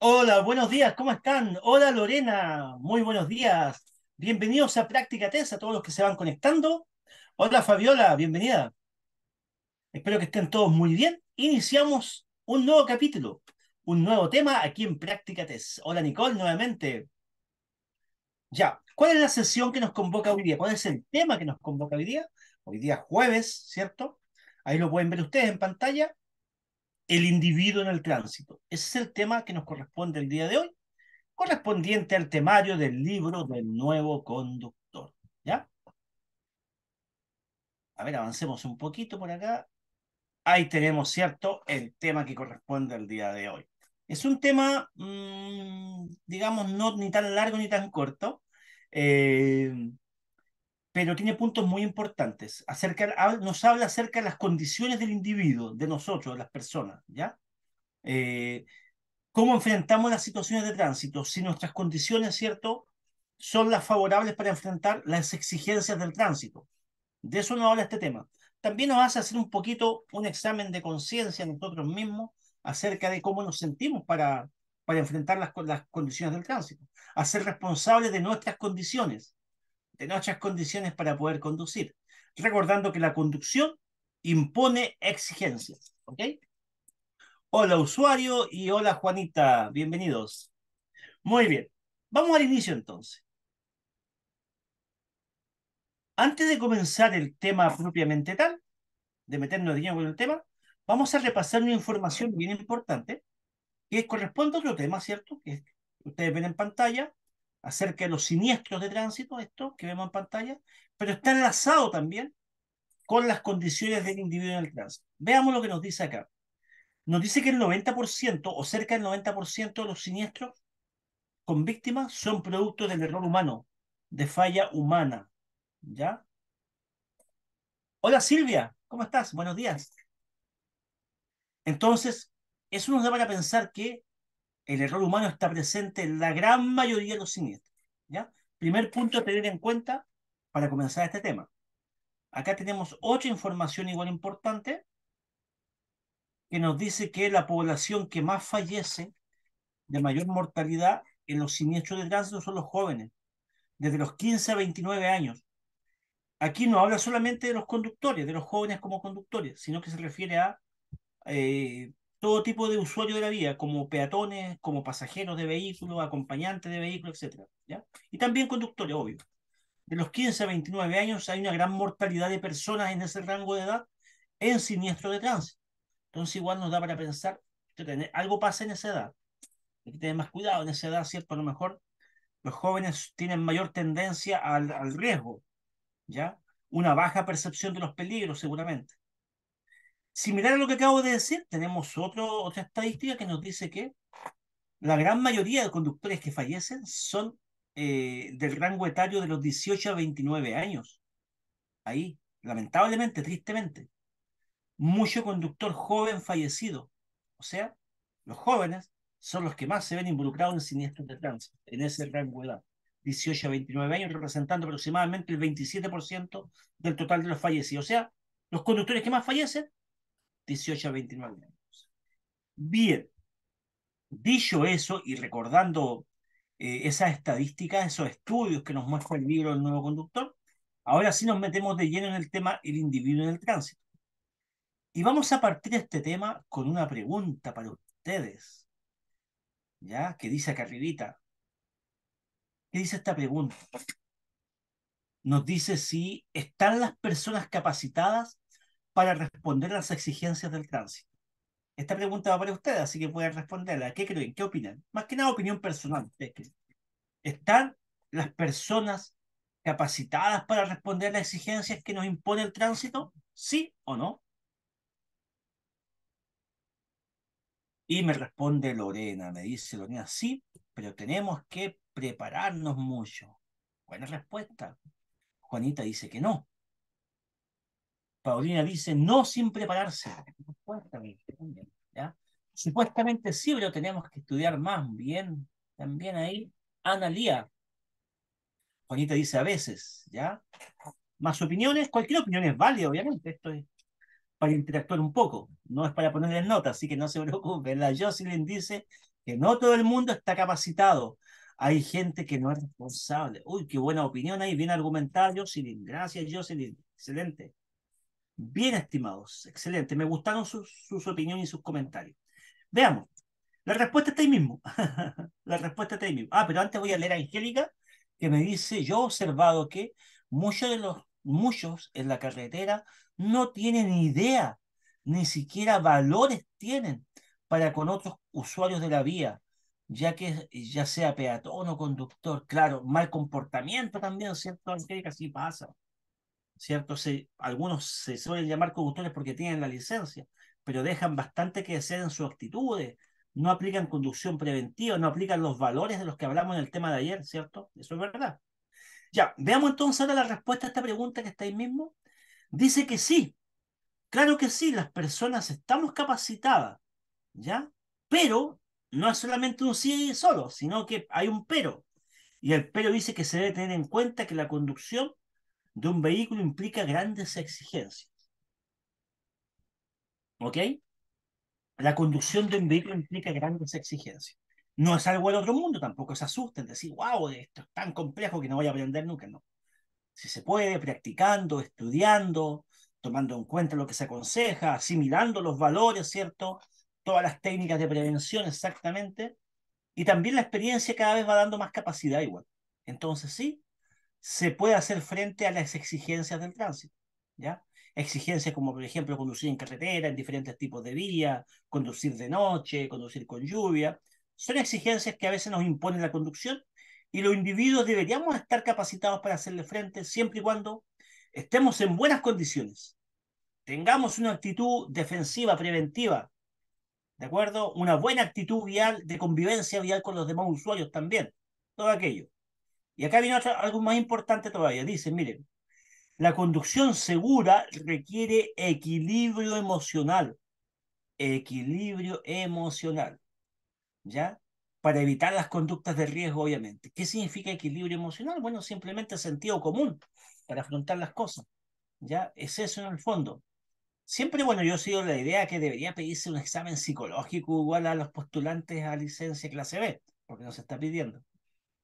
Hola, buenos días, ¿cómo están? Hola Lorena, muy buenos días. Bienvenidos a Práctica TES, a todos los que se van conectando. Hola Fabiola, bienvenida. Espero que estén todos muy bien. Iniciamos un nuevo capítulo, un nuevo tema aquí en Práctica TES. Hola Nicole, nuevamente. Ya, ¿cuál es la sesión que nos convoca hoy día? ¿Cuál es el tema que nos convoca hoy día? Hoy día jueves, ¿cierto? Ahí lo pueden ver ustedes en pantalla. El individuo en el tránsito. Ese es el tema que nos corresponde el día de hoy, correspondiente al temario del libro del nuevo conductor. ¿Ya? A ver, avancemos un poquito por acá. Ahí tenemos, ¿cierto?, el tema que corresponde al día de hoy. Es un tema, digamos, no ni tan largo ni tan corto, eh, pero tiene puntos muy importantes. Nos habla acerca de las condiciones del individuo, de nosotros, de las personas, ¿ya? Eh, ¿Cómo enfrentamos las situaciones de tránsito? Si nuestras condiciones, ¿cierto?, son las favorables para enfrentar las exigencias del tránsito. De eso nos habla este tema. También nos hace hacer un poquito un examen de conciencia nosotros mismos acerca de cómo nos sentimos para enfrentar las condiciones del tránsito. A ser responsables de nuestras condiciones para poder conducir. Recordando que la conducción impone exigencias. ¿Ok? Hola usuario y hola Juanita, bienvenidos. Muy bien, vamos al inicio entonces. Antes de comenzar el tema propiamente tal, de meternos de lleno con el tema, vamos a repasar una información bien importante que corresponde a otro tema, ¿cierto? Que ustedes ven en pantalla, acerca de los siniestros de tránsito, esto que vemos en pantalla, pero está enlazado también con las condiciones del individuo en el tránsito. Veamos lo que nos dice acá. Nos dice que el 90% o cerca del 90% de los siniestros con víctimas son producto del error humano, de falla humana. ¿Ya? Hola Silvia, ¿cómo estás? Buenos días. Entonces, eso nos da para pensar que el error humano está presente en la gran mayoría de los siniestros. ¿Ya? Primer punto a tener en cuenta para comenzar este tema. Acá tenemos otra información igual importante que nos dice que la población que más fallece de mayor mortalidad en los siniestros de tránsito son los jóvenes, desde los 15 a 29 años. Aquí no habla solamente de los conductores, de los jóvenes como conductores, sino que se refiere a todo tipo de usuarios de la vía, como peatones, como pasajeros de vehículos, acompañantes de vehículos, etcétera, ¿ya? Y también conductores, obvio. De los 15 a 29 años hay una gran mortalidad de personas en ese rango de edad en siniestro de tránsito. Entonces igual nos da para pensar que algo pasa en esa edad. Hay que tener más cuidado en esa edad, ¿cierto? A lo mejor los jóvenes tienen mayor tendencia al riesgo, ¿ya? Una baja percepción de los peligros, seguramente. Similar a lo que acabo de decir, tenemos otra estadística que nos dice que la gran mayoría de conductores que fallecen son del rango etario de los 18 a 29 años. Ahí, lamentablemente, tristemente, mucho conductor joven fallecido. O sea, los jóvenes son los que más se ven involucrados en siniestros de tránsito, en ese rango de edad. 18 a 29 años, representando aproximadamente el 27% del total de los fallecidos. O sea, los conductores que más fallecen, 18 a 29 años. Bien, dicho eso y recordando esas estadísticas, esos estudios que nos muestra el libro del nuevo conductor, ahora sí nos metemos de lleno en el tema el individuo en el tránsito. Y vamos a partir este tema con una pregunta para ustedes, ¿ya? Que dice acá arribita. ¿Qué dice esta pregunta? Nos dice si están las personas capacitadas para responder a las exigencias del tránsito. Esta pregunta va para ustedes, así que pueden responderla. ¿Qué creen? ¿Qué opinan? Más que nada opinión personal. ¿Están las personas capacitadas para responder a las exigencias que nos impone el tránsito? ¿Sí o no? Y me responde Lorena, me dice Lorena, sí, pero tenemos que prepararnos mucho. Buena respuesta. Juanita dice que no. Paulina dice no sin prepararse. Supuestamente, ¿ya? Supuestamente sí, pero tenemos que estudiar más. Bien, también ahí. Analía. Juanita dice a veces, ¿ya? Más opiniones, cualquier opinión es válida, obviamente. Esto es para interactuar un poco, no es para ponerle notas, así que no se preocupen. La Jocelyn dice que no todo el mundo está capacitado. Hay gente que no es responsable. Uy, qué buena opinión ahí, bien argumentada, Jocelyn. Gracias, Jocelyn. Excelente. Bien estimados, excelente. Me gustaron sus opiniones y sus comentarios. Veamos. La respuesta está ahí mismo. La respuesta está ahí mismo. Ah, pero antes voy a leer a Angélica, que me dice, yo he observado que muchos en la carretera no tienen idea, ni siquiera valores tienen para con otros usuarios de la vía, ya sea peatón o conductor. Claro, mal comportamiento también, ¿cierto, Angélica? Sí pasa. ¿Cierto? Algunos se suelen llamar conductores porque tienen la licencia, pero dejan bastante que desear en sus actitudes, no aplican conducción preventiva, no aplican los valores de los que hablamos en el tema de ayer, ¿cierto? Eso es verdad. Ya, veamos entonces ahora la respuesta a esta pregunta que está ahí mismo. Dice que sí, claro que sí, las personas estamos capacitadas, ¿ya? Pero no es solamente un sí solo, sino que hay un pero. Y el pero dice que se debe tener en cuenta que la conducción de un vehículo implica grandes exigencias. ¿Ok? La conducción de un vehículo implica grandes exigencias. No es algo del otro mundo, tampoco se asusten, decir, wow, esto es tan complejo que no voy a aprender nunca, no. Si se puede, practicando, estudiando, tomando en cuenta lo que se aconseja, asimilando los valores, ¿cierto? Todas las técnicas de prevención, exactamente. Y también la experiencia cada vez va dando más capacidad igual. Entonces, sí, se puede hacer frente a las exigencias del tránsito, ¿ya? Exigencias como, por ejemplo, conducir en carretera, en diferentes tipos de vías, conducir de noche, conducir con lluvia. Son exigencias que a veces nos imponen la conducción y los individuos deberíamos estar capacitados para hacerle frente siempre y cuando estemos en buenas condiciones, tengamos una actitud defensiva, preventiva, ¿de acuerdo? Una buena actitud vial, de convivencia vial con los demás usuarios también, todo aquello. Y acá viene algo más importante todavía. Dice, miren, la conducción segura requiere equilibrio emocional, ¿ya? Para evitar las conductas de riesgo, obviamente. ¿Qué significa equilibrio emocional? Bueno, simplemente sentido común para afrontar las cosas, ¿ya? Es eso en el fondo. Siempre, bueno, yo he sido la idea que debería pedirse un examen psicológico igual a los postulantes a licencia clase B, porque no se está pidiendo.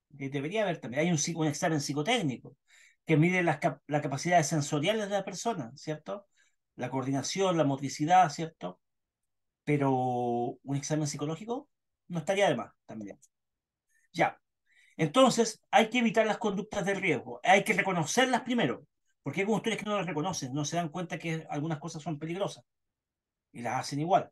Debería haber también. Hay un examen psicotécnico que mide las capacidades sensoriales de la persona, ¿cierto? La coordinación, la motricidad, ¿cierto? Pero un examen psicológico no estaría de más también. Ya. Entonces, hay que evitar las conductas de riesgo. Hay que reconocerlas primero. Porque hay conductores que no las reconocen, no se dan cuenta que algunas cosas son peligrosas y las hacen igual.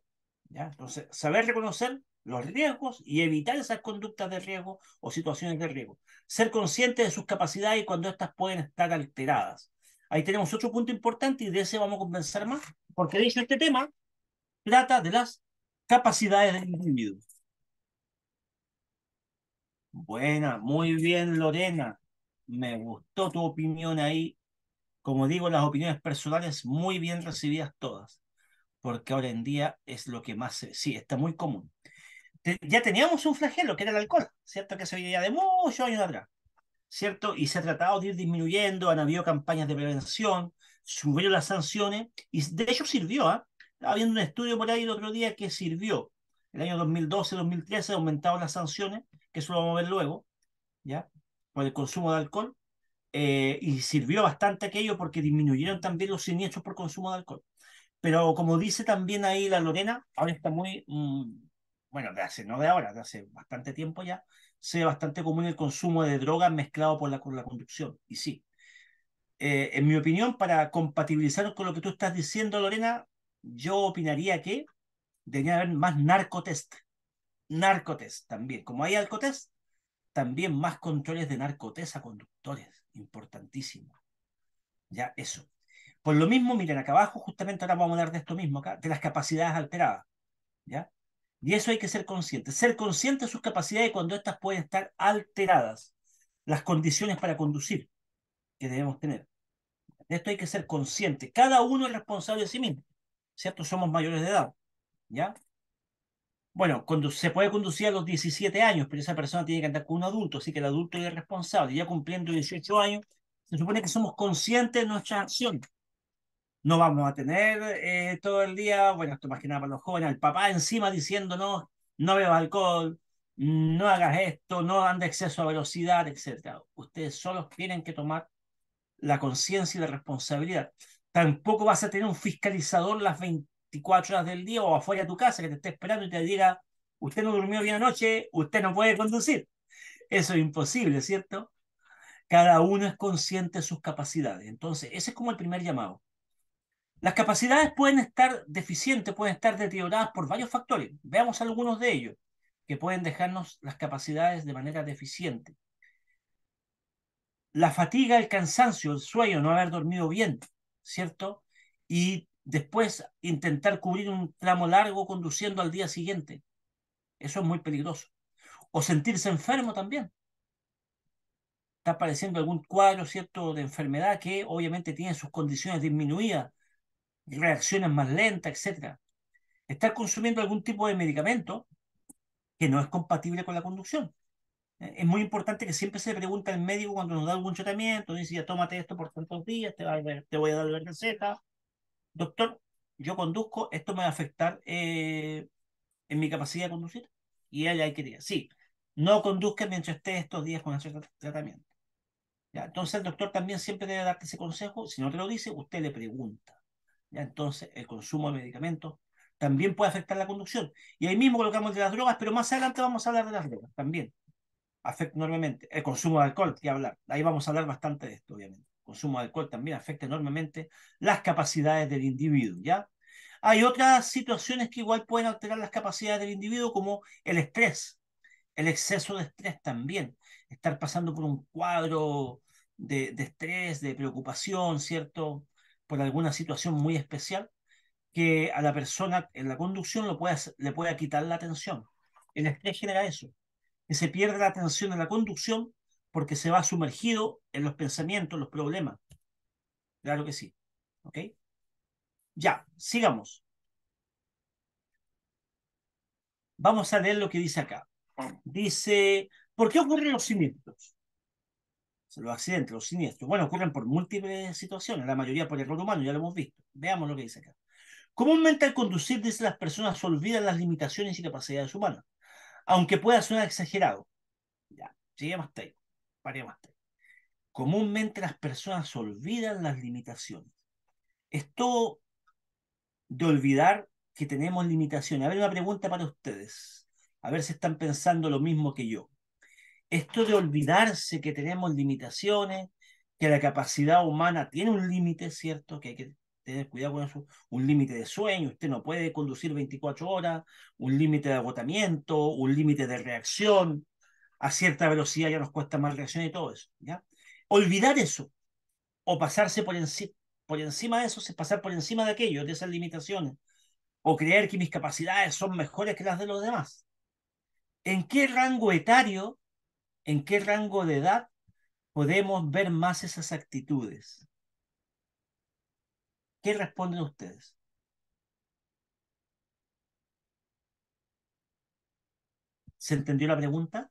¿Ya? Entonces, saber reconocer los riesgos y evitar esas conductas de riesgo o situaciones de riesgo. Ser consciente de sus capacidades y cuando éstas pueden estar alteradas. Ahí tenemos otro punto importante y de ese vamos a conversar más, porque de hecho este tema trata de las capacidades del individuo. Buena, muy bien, Lorena. Me gustó tu opinión ahí. Como digo, las opiniones personales muy bien recibidas todas, porque ahora en día es lo que más sí, está muy común. Ya teníamos un flagelo, que era el alcohol, ¿cierto? Que se veía de muchos años atrás, ¿cierto? Y se ha tratado de ir disminuyendo, han habido campañas de prevención, subieron las sanciones, y de hecho sirvió, ¿ah? Estaba viendo un estudio por ahí el otro día que sirvió. El año 2012-2013 aumentaron las sanciones, que eso lo vamos a ver luego, ¿ya? Por el consumo de alcohol, y sirvió bastante aquello porque disminuyeron también los siniestros por consumo de alcohol. Pero como dice también ahí la Lorena, ahora está muy, bueno, no de ahora, de hace bastante tiempo ya, se ve bastante común el consumo de drogas mezclado con la conducción. Y sí, en mi opinión, para compatibilizar con lo que tú estás diciendo, Lorena, yo opinaría que debería haber más narcotest. Narcotest también. Como hay alcotest, también más controles de narcotest a conductores. Importantísimo. Ya, eso. Por lo mismo, miren, acá abajo, justamente ahora vamos a hablar de esto mismo, acá, de las capacidades alteradas. ¿Ya? Y eso hay que ser consciente. Ser consciente de sus capacidades cuando éstas pueden estar alteradas. Las condiciones para conducir que debemos tener. De esto hay que ser consciente. Cada uno es responsable de sí mismo. ¿Cierto? Somos mayores de edad. ¿Ya? Bueno, se puede conducir a los 17 años, pero esa persona tiene que andar con un adulto, así que el adulto es responsable. Ya cumpliendo 18 años, se supone que somos conscientes de nuestras acciones. No vamos a tener todo el día, bueno, esto más que nada para los jóvenes, el papá encima diciendo, no, no beba alcohol, no hagas esto, no ande a exceso a velocidad, etcétera. Ustedes solos tienen que tomar la conciencia y la responsabilidad. Tampoco vas a tener un fiscalizador las 24 horas del día o afuera de tu casa que te esté esperando y te diga, usted no durmió bien anoche, usted no puede conducir. Eso es imposible, ¿cierto? Cada uno es consciente de sus capacidades. Entonces, ese es como el primer llamado. Las capacidades pueden estar deficientes, pueden estar deterioradas por varios factores. Veamos algunos de ellos que pueden dejarnos las capacidades de manera deficiente. La fatiga, el cansancio, el sueño, no haber dormido bien, ¿cierto? Y después intentar cubrir un tramo largo conduciendo al día siguiente. Eso es muy peligroso. O sentirse enfermo también. Está apareciendo algún cuadro, ¿cierto?, de enfermedad que obviamente tiene sus condiciones disminuidas, reacciones más lentas, etcétera. Estar consumiendo algún tipo de medicamento que no es compatible con la conducción. Es muy importante que siempre se le pregunte al médico cuando nos da algún tratamiento, dice, ya tómate esto por tantos días, te voy a dar la receta. Doctor, yo conduzco, esto me va a afectar en mi capacidad de conducir. Y ella ahí quería, sí, no conduzca mientras esté estos días con ese tratamiento. ¿Ya? Entonces el doctor también siempre debe darte ese consejo. Si no te lo dice, usted le pregunta. ¿Ya? Entonces el consumo de medicamentos también puede afectar la conducción. Y ahí mismo colocamos el de las drogas, pero más adelante vamos a hablar de las drogas también. Afecta enormemente. El consumo de alcohol, que hablar. Ahí vamos a hablar bastante de esto, obviamente. El consumo de alcohol también afecta enormemente las capacidades del individuo, ¿ya? Hay otras situaciones que igual pueden alterar las capacidades del individuo, como el estrés, el exceso de estrés también. Estar pasando por un cuadro de estrés, de preocupación, ¿cierto? Por alguna situación muy especial, que a la persona en la conducción le puede quitar la atención. El estrés genera eso, que se pierde la atención en la conducción porque se va sumergido en los pensamientos, los problemas. Claro que sí. ¿Ok? Ya, sigamos. Vamos a leer lo que dice acá. Dice, ¿por qué ocurren los siniestros? Los accidentes, los siniestros. Bueno, ocurren por múltiples situaciones, la mayoría por error humano, ya lo hemos visto. Veamos lo que dice acá. Comúnmente al conducir, dice, las personas olvidan las limitaciones y capacidades humanas, aunque pueda sonar exagerado. Ya, sigamos hasta ahí. Paremos hasta ahí. Comúnmente las personas olvidan las limitaciones. Esto de olvidar que tenemos limitaciones. A ver, una pregunta para ustedes. A ver si están pensando lo mismo que yo. Esto de olvidarse que tenemos limitaciones, que la capacidad humana tiene un límite, ¿cierto? Que hay que tener cuidado con eso. Un límite de sueño, usted no puede conducir 24 horas, un límite de agotamiento, un límite de reacción. A cierta velocidad ya nos cuesta más reacción y todo eso, ¿ya? Olvidar eso o pasarse por encima de eso, es pasar por encima de aquello, de esas limitaciones, o creer que mis capacidades son mejores que las de los demás. ¿En qué rango etario, en qué rango de edad podemos ver más esas actitudes? ¿Qué responden ustedes? ¿Se entendió la pregunta?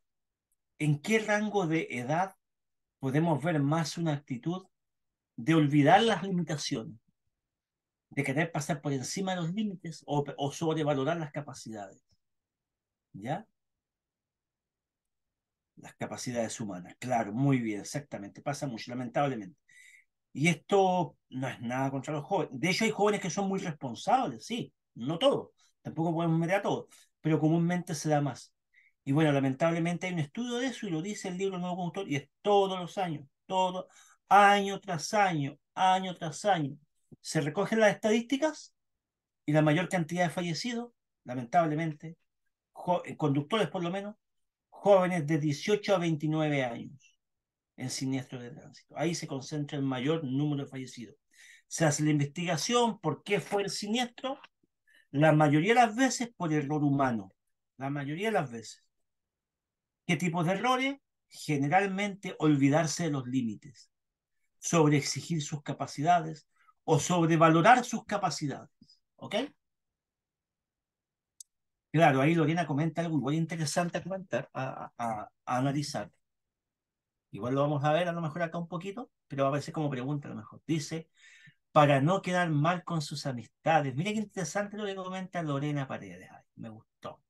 ¿En qué rango de edad podemos ver más una actitud de olvidar las limitaciones, de querer pasar por encima de los límites o sobrevalorar las capacidades? ¿Ya? Las capacidades humanas, claro, muy bien, exactamente, pasa mucho, lamentablemente. Y esto no es nada contra los jóvenes. De hecho, hay jóvenes que son muy responsables, sí, no todos, tampoco podemos meter a todos, pero comúnmente se da más. Y bueno, lamentablemente hay un estudio de eso y lo dice el libro Nuevo Conductor y es todos los años, todo, año tras año. Se recogen las estadísticas y la mayor cantidad de fallecidos, lamentablemente, conductores por lo menos, jóvenes de 18 a 29 años en siniestros de tránsito. Ahí se concentra el mayor número de fallecidos. Se hace la investigación por qué fue el siniestro, la mayoría de las veces por error humano, la mayoría de las veces. ¿Qué tipos de errores? Generalmente olvidarse de los límites, sobreexigir sus capacidades o sobrevalorar sus capacidades. ¿Ok? Claro, ahí Lorena comenta algo muy interesante a comentar, a analizar. Igual lo vamos a ver a lo mejor acá un poquito, pero va a aparecer como pregunta a lo mejor. Dice, para no quedar mal con sus amistades. Mira qué interesante lo que comenta Lorena Paredes. Ay, me gustó.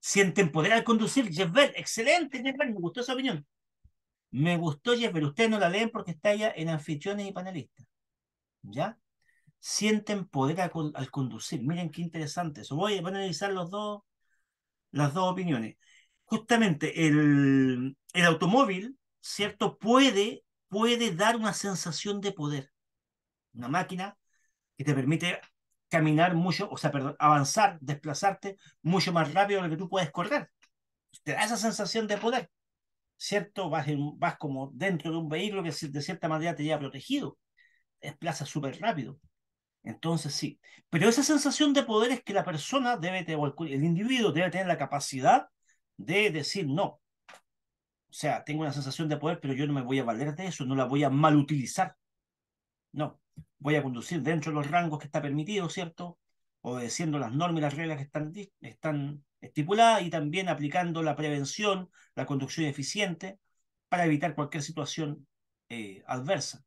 Sienten poder al conducir. Jezbel, excelente, Jezbel, me gustó esa opinión. Me gustó Jezbel. Ustedes no la leen porque está ya en anfitriones y panelistas. ¿Ya? Sienten poder al conducir. Miren qué interesante eso. Voy a analizar las dos opiniones. Justamente el automóvil, ¿cierto? Puede dar una sensación de poder. Una máquina que te permite caminar mucho, o sea, perdón, avanzar, desplazarte mucho más rápido de lo que tú puedes correr. Te da esa sensación de poder, ¿cierto? Vas como dentro de un vehículo que de cierta manera te lleva protegido, te desplazas súper rápido. Entonces sí, pero esa sensación de poder es que la persona o el individuo debe tener la capacidad de decir no. O sea, tengo una sensación de poder, pero yo no me voy a valer de eso, no la voy a malutilizar. No, voy a conducir dentro de los rangos que está permitido, ¿cierto? Obedeciendo las normas y las reglas que están estipuladas y también aplicando la prevención, la conducción eficiente para evitar cualquier situación adversa.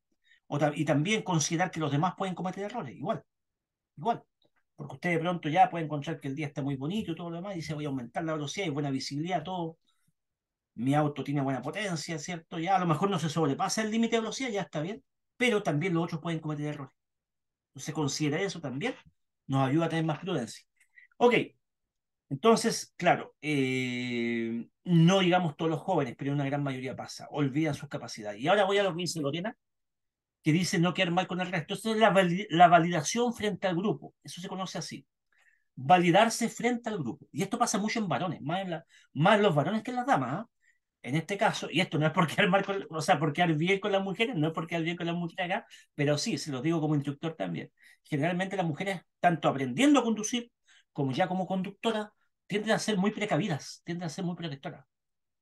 Y también considerar que los demás pueden cometer errores, igual. Porque usted de pronto ya puede encontrar que el día está muy bonito y todo lo demás y dice voy a aumentar la velocidad y buena visibilidad, todo. Mi auto tiene buena potencia, ¿cierto? Ya a lo mejor no se sobrepasa el límite de velocidad, ya está bien, pero también los otros pueden cometer errores. Se considera eso también, nos ayuda a tener más prudencia. Ok, entonces, claro, no digamos todos los jóvenes, pero una gran mayoría pasa, olvidan sus capacidades. Y ahora voy a lo que dice Lorena, que dice no quedar mal con el resto. Esto es la validación frente al grupo, eso se conoce así. Validarse frente al grupo. Y esto pasa mucho en varones, más los varones que en las damas, ¿ah? En este caso, y esto no es por quedar mal o sea, por quedar bien con las mujeres, no es por quedar bien con las mujeres acá, pero sí, se los digo como instructor también. Generalmente las mujeres, tanto aprendiendo a conducir como ya como conductoras, tienden a ser muy precavidas, tienden a ser muy protectoras.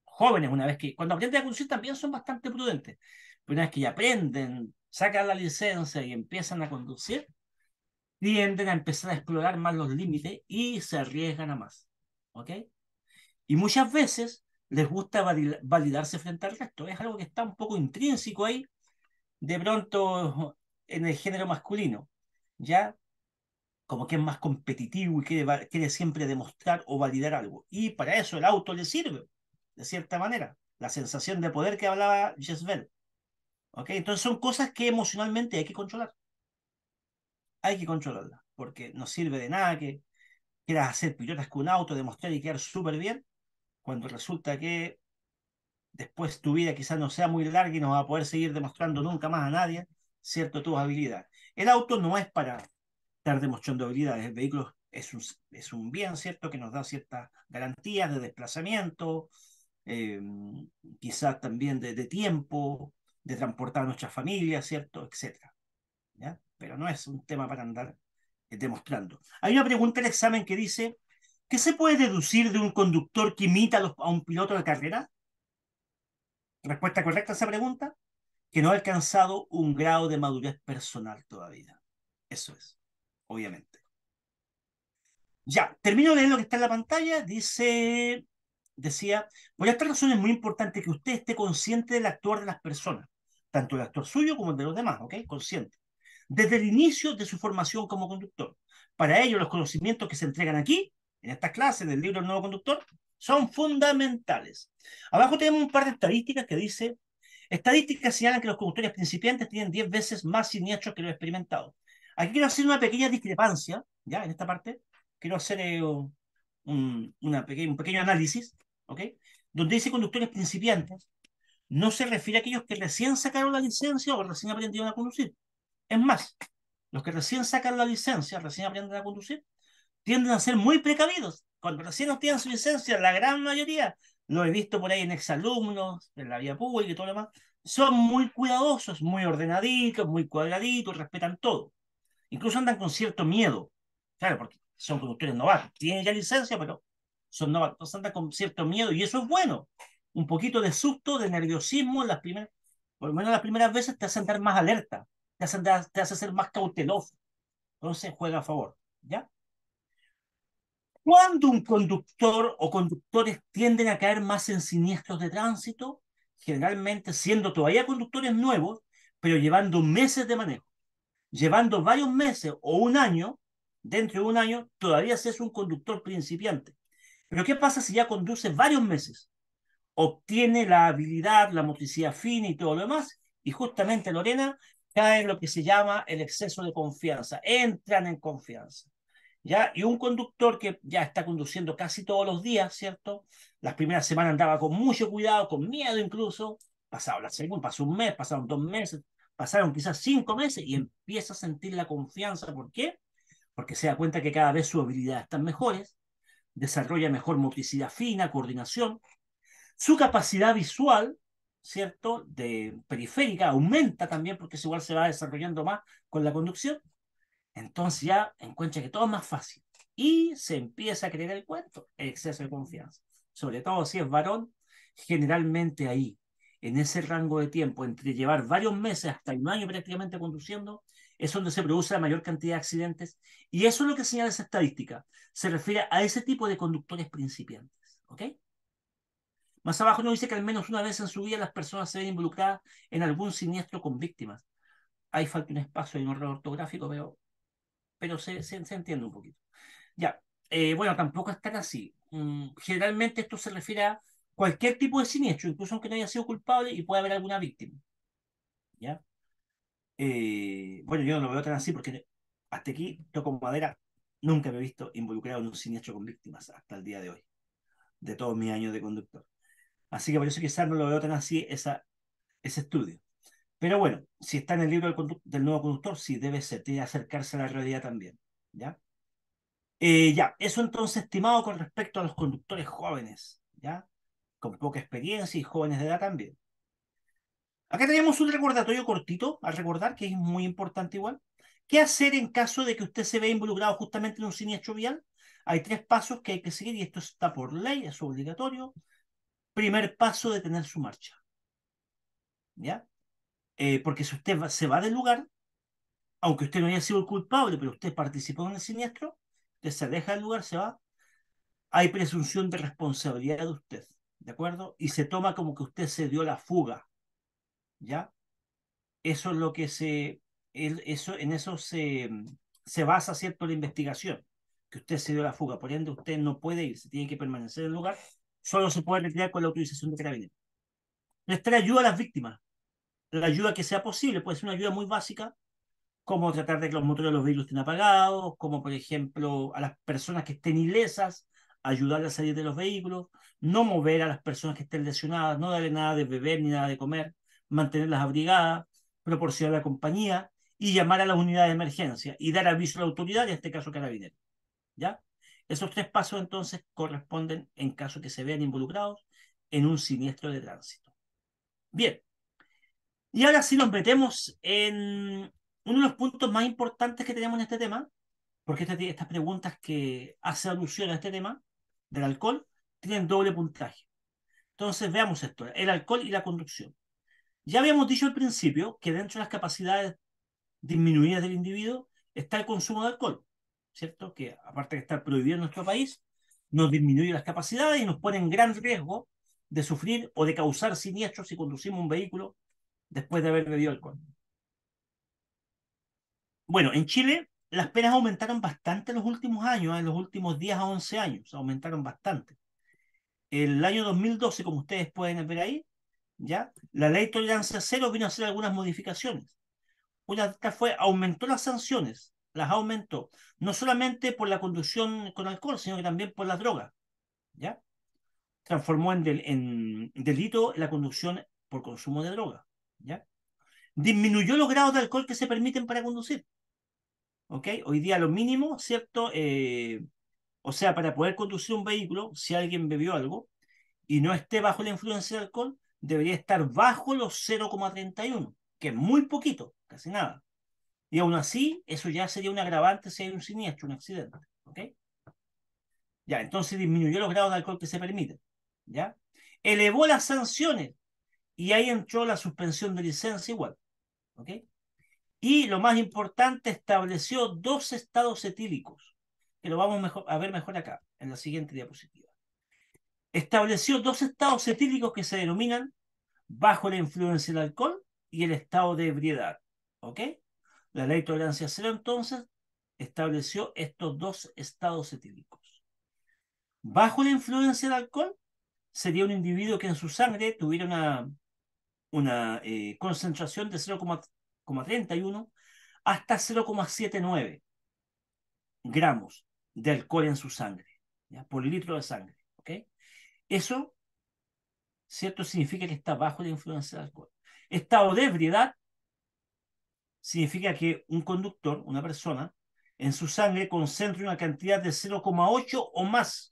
Jóvenes, cuando aprenden a conducir también son bastante prudentes, pero una vez que ya aprenden, sacan la licencia y empiezan a conducir, tienden a empezar a explorar más los límites y se arriesgan a más. ¿Ok? Y muchas veces les gusta validarse frente al resto. Es algo que está un poco intrínseco ahí, de pronto en el género masculino, ¿ya? Como que es más competitivo y quiere siempre demostrar o validar algo. Y para eso el auto le sirve, de cierta manera. La sensación de poder que hablaba Jezbel. ¿Ok? Entonces son cosas que emocionalmente hay que controlar. Hay que controlarlas, porque no sirve de nada que quieras hacer pilotas con un auto, demostrar y quedar súper bien, cuando resulta que después tu vida quizás no sea muy larga y no vas a poder seguir demostrando nunca más a nadie, ¿cierto? Tus habilidades. El auto no es para estar demostrando habilidades, el vehículo es un bien, ¿cierto? Que nos da ciertas garantías de desplazamiento, eh, quizás también de tiempo, de transportar a nuestra familia, ¿cierto? Etcétera. ¿Ya? Pero no es un tema para andar demostrando. Hay una pregunta en el examen que dice, ¿qué se puede deducir de un conductor que imita a un piloto de carrera? Respuesta correcta a esa pregunta, que no ha alcanzado un grado de madurez personal todavía. Eso es, obviamente. Ya, termino de leer lo que está en la pantalla. Decía, por esta razón es muy importante que usted esté consciente del actuar de las personas, tanto el actor suyo como el de los demás, ¿ok? Consciente. Desde el inicio de su formación como conductor. Para ello, los conocimientos que se entregan aquí, en estas clases del libro El Nuevo Conductor, son fundamentales. Abajo tenemos un par de estadísticas que dice, estadísticas señalan que los conductores principiantes tienen 10 veces más siniestros que los experimentados. Aquí quiero hacer una pequeña discrepancia, ¿ya? En esta parte, quiero hacer un pequeño análisis, ¿ok? Donde dice conductores principiantes, no se refiere a aquellos que recién sacaron la licencia o recién aprendieron a conducir. Es más, los que recién sacan la licencia, recién aprenden a conducir, tienden a ser muy precavidos. Cuando recién obtienen su licencia, la gran mayoría, lo he visto por ahí en exalumnos, en la vía pública y todo lo demás, son muy cuidadosos, muy ordenaditos, muy cuadraditos, respetan todo. Incluso andan con cierto miedo. Claro, porque son conductores novatos. Tienen ya licencia, pero son novatos. Andan con cierto miedo y eso es bueno. Un poquito de susto, de nerviosismo en las primeras, por lo menos las primeras veces te hace andar más alerta, te hace ser más cauteloso. Entonces juega a favor. ¿Ya? Cuando un conductor o conductores tienden a caer más en siniestros de tránsito, generalmente siendo todavía conductores nuevos, pero llevando meses de manejo, llevando varios meses o un año, dentro de un año, todavía se es un conductor principiante. Pero ¿qué pasa si ya conduce varios meses? Obtiene la habilidad, la motricidad fina y todo lo demás, y justamente Lorena cae en lo que se llama el exceso de confianza, entran en confianza. ¿Ya? Y un conductor que ya está conduciendo casi todos los días, ¿cierto? Las primeras semanas andaba con mucho cuidado, con miedo incluso, pasado la segunda, pasó un mes, pasaron 2 meses, pasaron quizás 5 meses y empieza a sentir la confianza. ¿Por qué? Porque se da cuenta que cada vez sus habilidades están mejores, desarrolla mejor motricidad fina, coordinación, su capacidad visual, ¿cierto? De periférica aumenta también porque igual se va desarrollando más con la conducción. Entonces ya encuentra que todo es más fácil y se empieza a creer el cuento, el exceso de confianza. Sobre todo si es varón, generalmente ahí, en ese rango de tiempo, entre llevar varios meses hasta un año prácticamente conduciendo, es donde se produce la mayor cantidad de accidentes. Y eso es lo que señala esa estadística. Se refiere a ese tipo de conductores principiantes. ¿Ok? Más abajo nos dice que al menos una vez en su vida las personas se ven involucradas en algún siniestro con víctimas. Ahí falta un espacio y un error ortográfico, pero se entiende un poquito. Ya, bueno, tampoco es tan así. Generalmente esto se refiere a cualquier tipo de siniestro, incluso aunque no haya sido culpable y puede haber alguna víctima. ¿Ya? Bueno, yo no lo veo tan así porque hasta aquí, toco madera, nunca me he visto involucrado en un siniestro con víctimas hasta el día de hoy, de todos mis años de conductor. Así que por eso quizás no lo veo tan así ese estudio. Pero bueno, si está en el libro del nuevo conductor, sí debe ser, tiene que acercarse a la realidad también. ¿Ya? Ya, eso entonces, estimado, con respecto a los conductores jóvenes, ¿ya? Con poca experiencia y jóvenes de edad también. Acá tenemos un recordatorio cortito a recordar, que es muy importante igual. ¿Qué hacer en caso de que usted se vea involucrado justamente en un siniestro vial? Hay 3 pasos que hay que seguir y esto está por ley, es obligatorio. Primer paso, detener su marcha, ¿ya? Porque si usted se va del lugar, aunque usted no haya sido el culpable, pero usted participó en el siniestro, usted se deja del lugar, se va, hay presunción de responsabilidad de usted, ¿de acuerdo? Y se toma como que usted se dio la fuga, ¿ya? Eso es lo que en eso se basa, ¿cierto?, la investigación, que usted se dio la fuga, por ende usted no puede irse, tiene que permanecer en el lugar, solo se puede retirar con la autorización de carabineros. Prestar ayuda a las víctimas, la ayuda que sea posible, puede ser una ayuda muy básica, como tratar de que los motores de los vehículos estén apagados, como por ejemplo a las personas que estén ilesas, ayudarles a salir de los vehículos, no mover a las personas que estén lesionadas, no darle nada de beber ni nada de comer, mantenerlas abrigadas, proporcionar la compañía y llamar a las unidades de emergencia y dar aviso a la autoridad, en este caso Carabineros. ¿Ya? Esos 3 pasos entonces corresponden en caso que se vean involucrados en un siniestro de tránsito. Bien, y ahora sí nos metemos en uno de los puntos más importantes que tenemos en este tema, porque estas preguntas que hacen alusión a este tema del alcohol tienen doble puntaje. Entonces veamos esto, el alcohol y la conducción. Ya habíamos dicho al principio que dentro de las capacidades disminuidas del individuo está el consumo de alcohol, ¿cierto? Que aparte de estar prohibido en nuestro país, nos disminuye las capacidades y nos pone en gran riesgo de sufrir o de causar siniestros si conducimos un vehículo después de haber bebido alcohol. Bueno, en Chile las penas aumentaron bastante en los últimos años, en los últimos 10 a 11 años, aumentaron bastante. El año 2012, como ustedes pueden ver ahí, ¿ya? La ley tolerancia cero vino a hacer algunas modificaciones. Una de estas fue, aumentó las sanciones, las aumentó, no solamente por la conducción con alcohol, sino que también por las drogas, ¿ya? Transformó en delito la conducción por consumo de droga, ¿ya? Disminuyó los grados de alcohol que se permiten para conducir. ¿Ok? Hoy día lo mínimo, ¿cierto? O sea, para poder conducir un vehículo, si alguien bebió algo y no esté bajo la influencia del alcohol, debería estar bajo los 0,31, que es muy poquito, casi nada. Y aún así, eso ya sería un agravante si hay un siniestro, un accidente. ¿Ok? Ya, entonces disminuyó los grados de alcohol que se permiten. ¿Ya? Elevó las sanciones y ahí entró la suspensión de licencia igual. ¿Ok? Y lo más importante, estableció 2 estados etílicos, que lo vamos a ver mejor acá, en la siguiente diapositiva. Estableció 2 estados etílicos que se denominan bajo la influencia del alcohol y el estado de ebriedad. ¿Ok? La ley tolerancia cero entonces estableció estos 2 estados etílicos. Bajo la influencia del alcohol sería un individuo que en su sangre tuviera una concentración de 0,31 hasta 0,79 gramos de alcohol en su sangre, ¿ya? Por litro de sangre. ¿Ok? Eso, ¿cierto? Significa que está bajo la influencia del alcohol. Estado de ebriedad significa que un conductor, una persona, en su sangre concentra una cantidad de 0,8 o más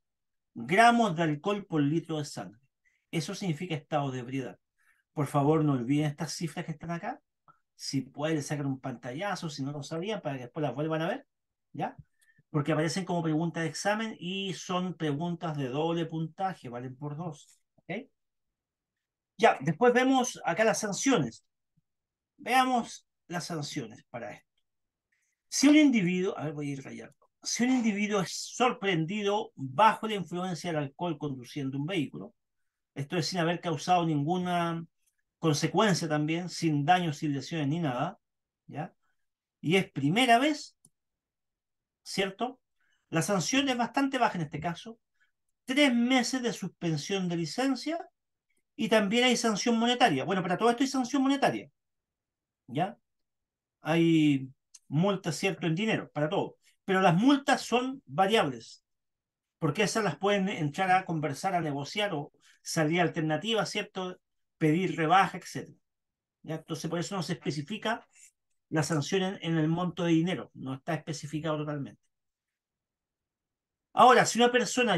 gramos de alcohol por litro de sangre. Eso significa estado de ebriedad. Por favor, no olviden estas cifras que están acá. Si pueden, sacar un pantallazo, si no lo sabían, para que después las vuelvan a ver, ¿ya? Porque aparecen como preguntas de examen y son preguntas de doble puntaje, valen por dos. ¿Ok? Ya, después vemos acá las sanciones. Veamos las sanciones para esto. Si un individuo, a ver, voy a ir rayando. Si un individuo es sorprendido bajo la influencia del alcohol conduciendo un vehículo, esto es sin haber causado ninguna consecuencia también, sin daños, sin lesiones ni nada, ¿ya? Y es primera vez, ¿cierto? La sanción es bastante baja en este caso, 3 meses de suspensión de licencia y también hay sanción monetaria. Bueno, para todo esto hay sanción monetaria, ¿ya? Hay multas, ¿cierto?, en dinero, para todo. Pero las multas son variables, porque esas las pueden entrar a conversar, a negociar o salir alternativas, ¿cierto? Pedir rebaja, etcétera. ¿Ya? Entonces, por eso no se especifica la sanción en el monto de dinero, no está especificado totalmente. Ahora, si una persona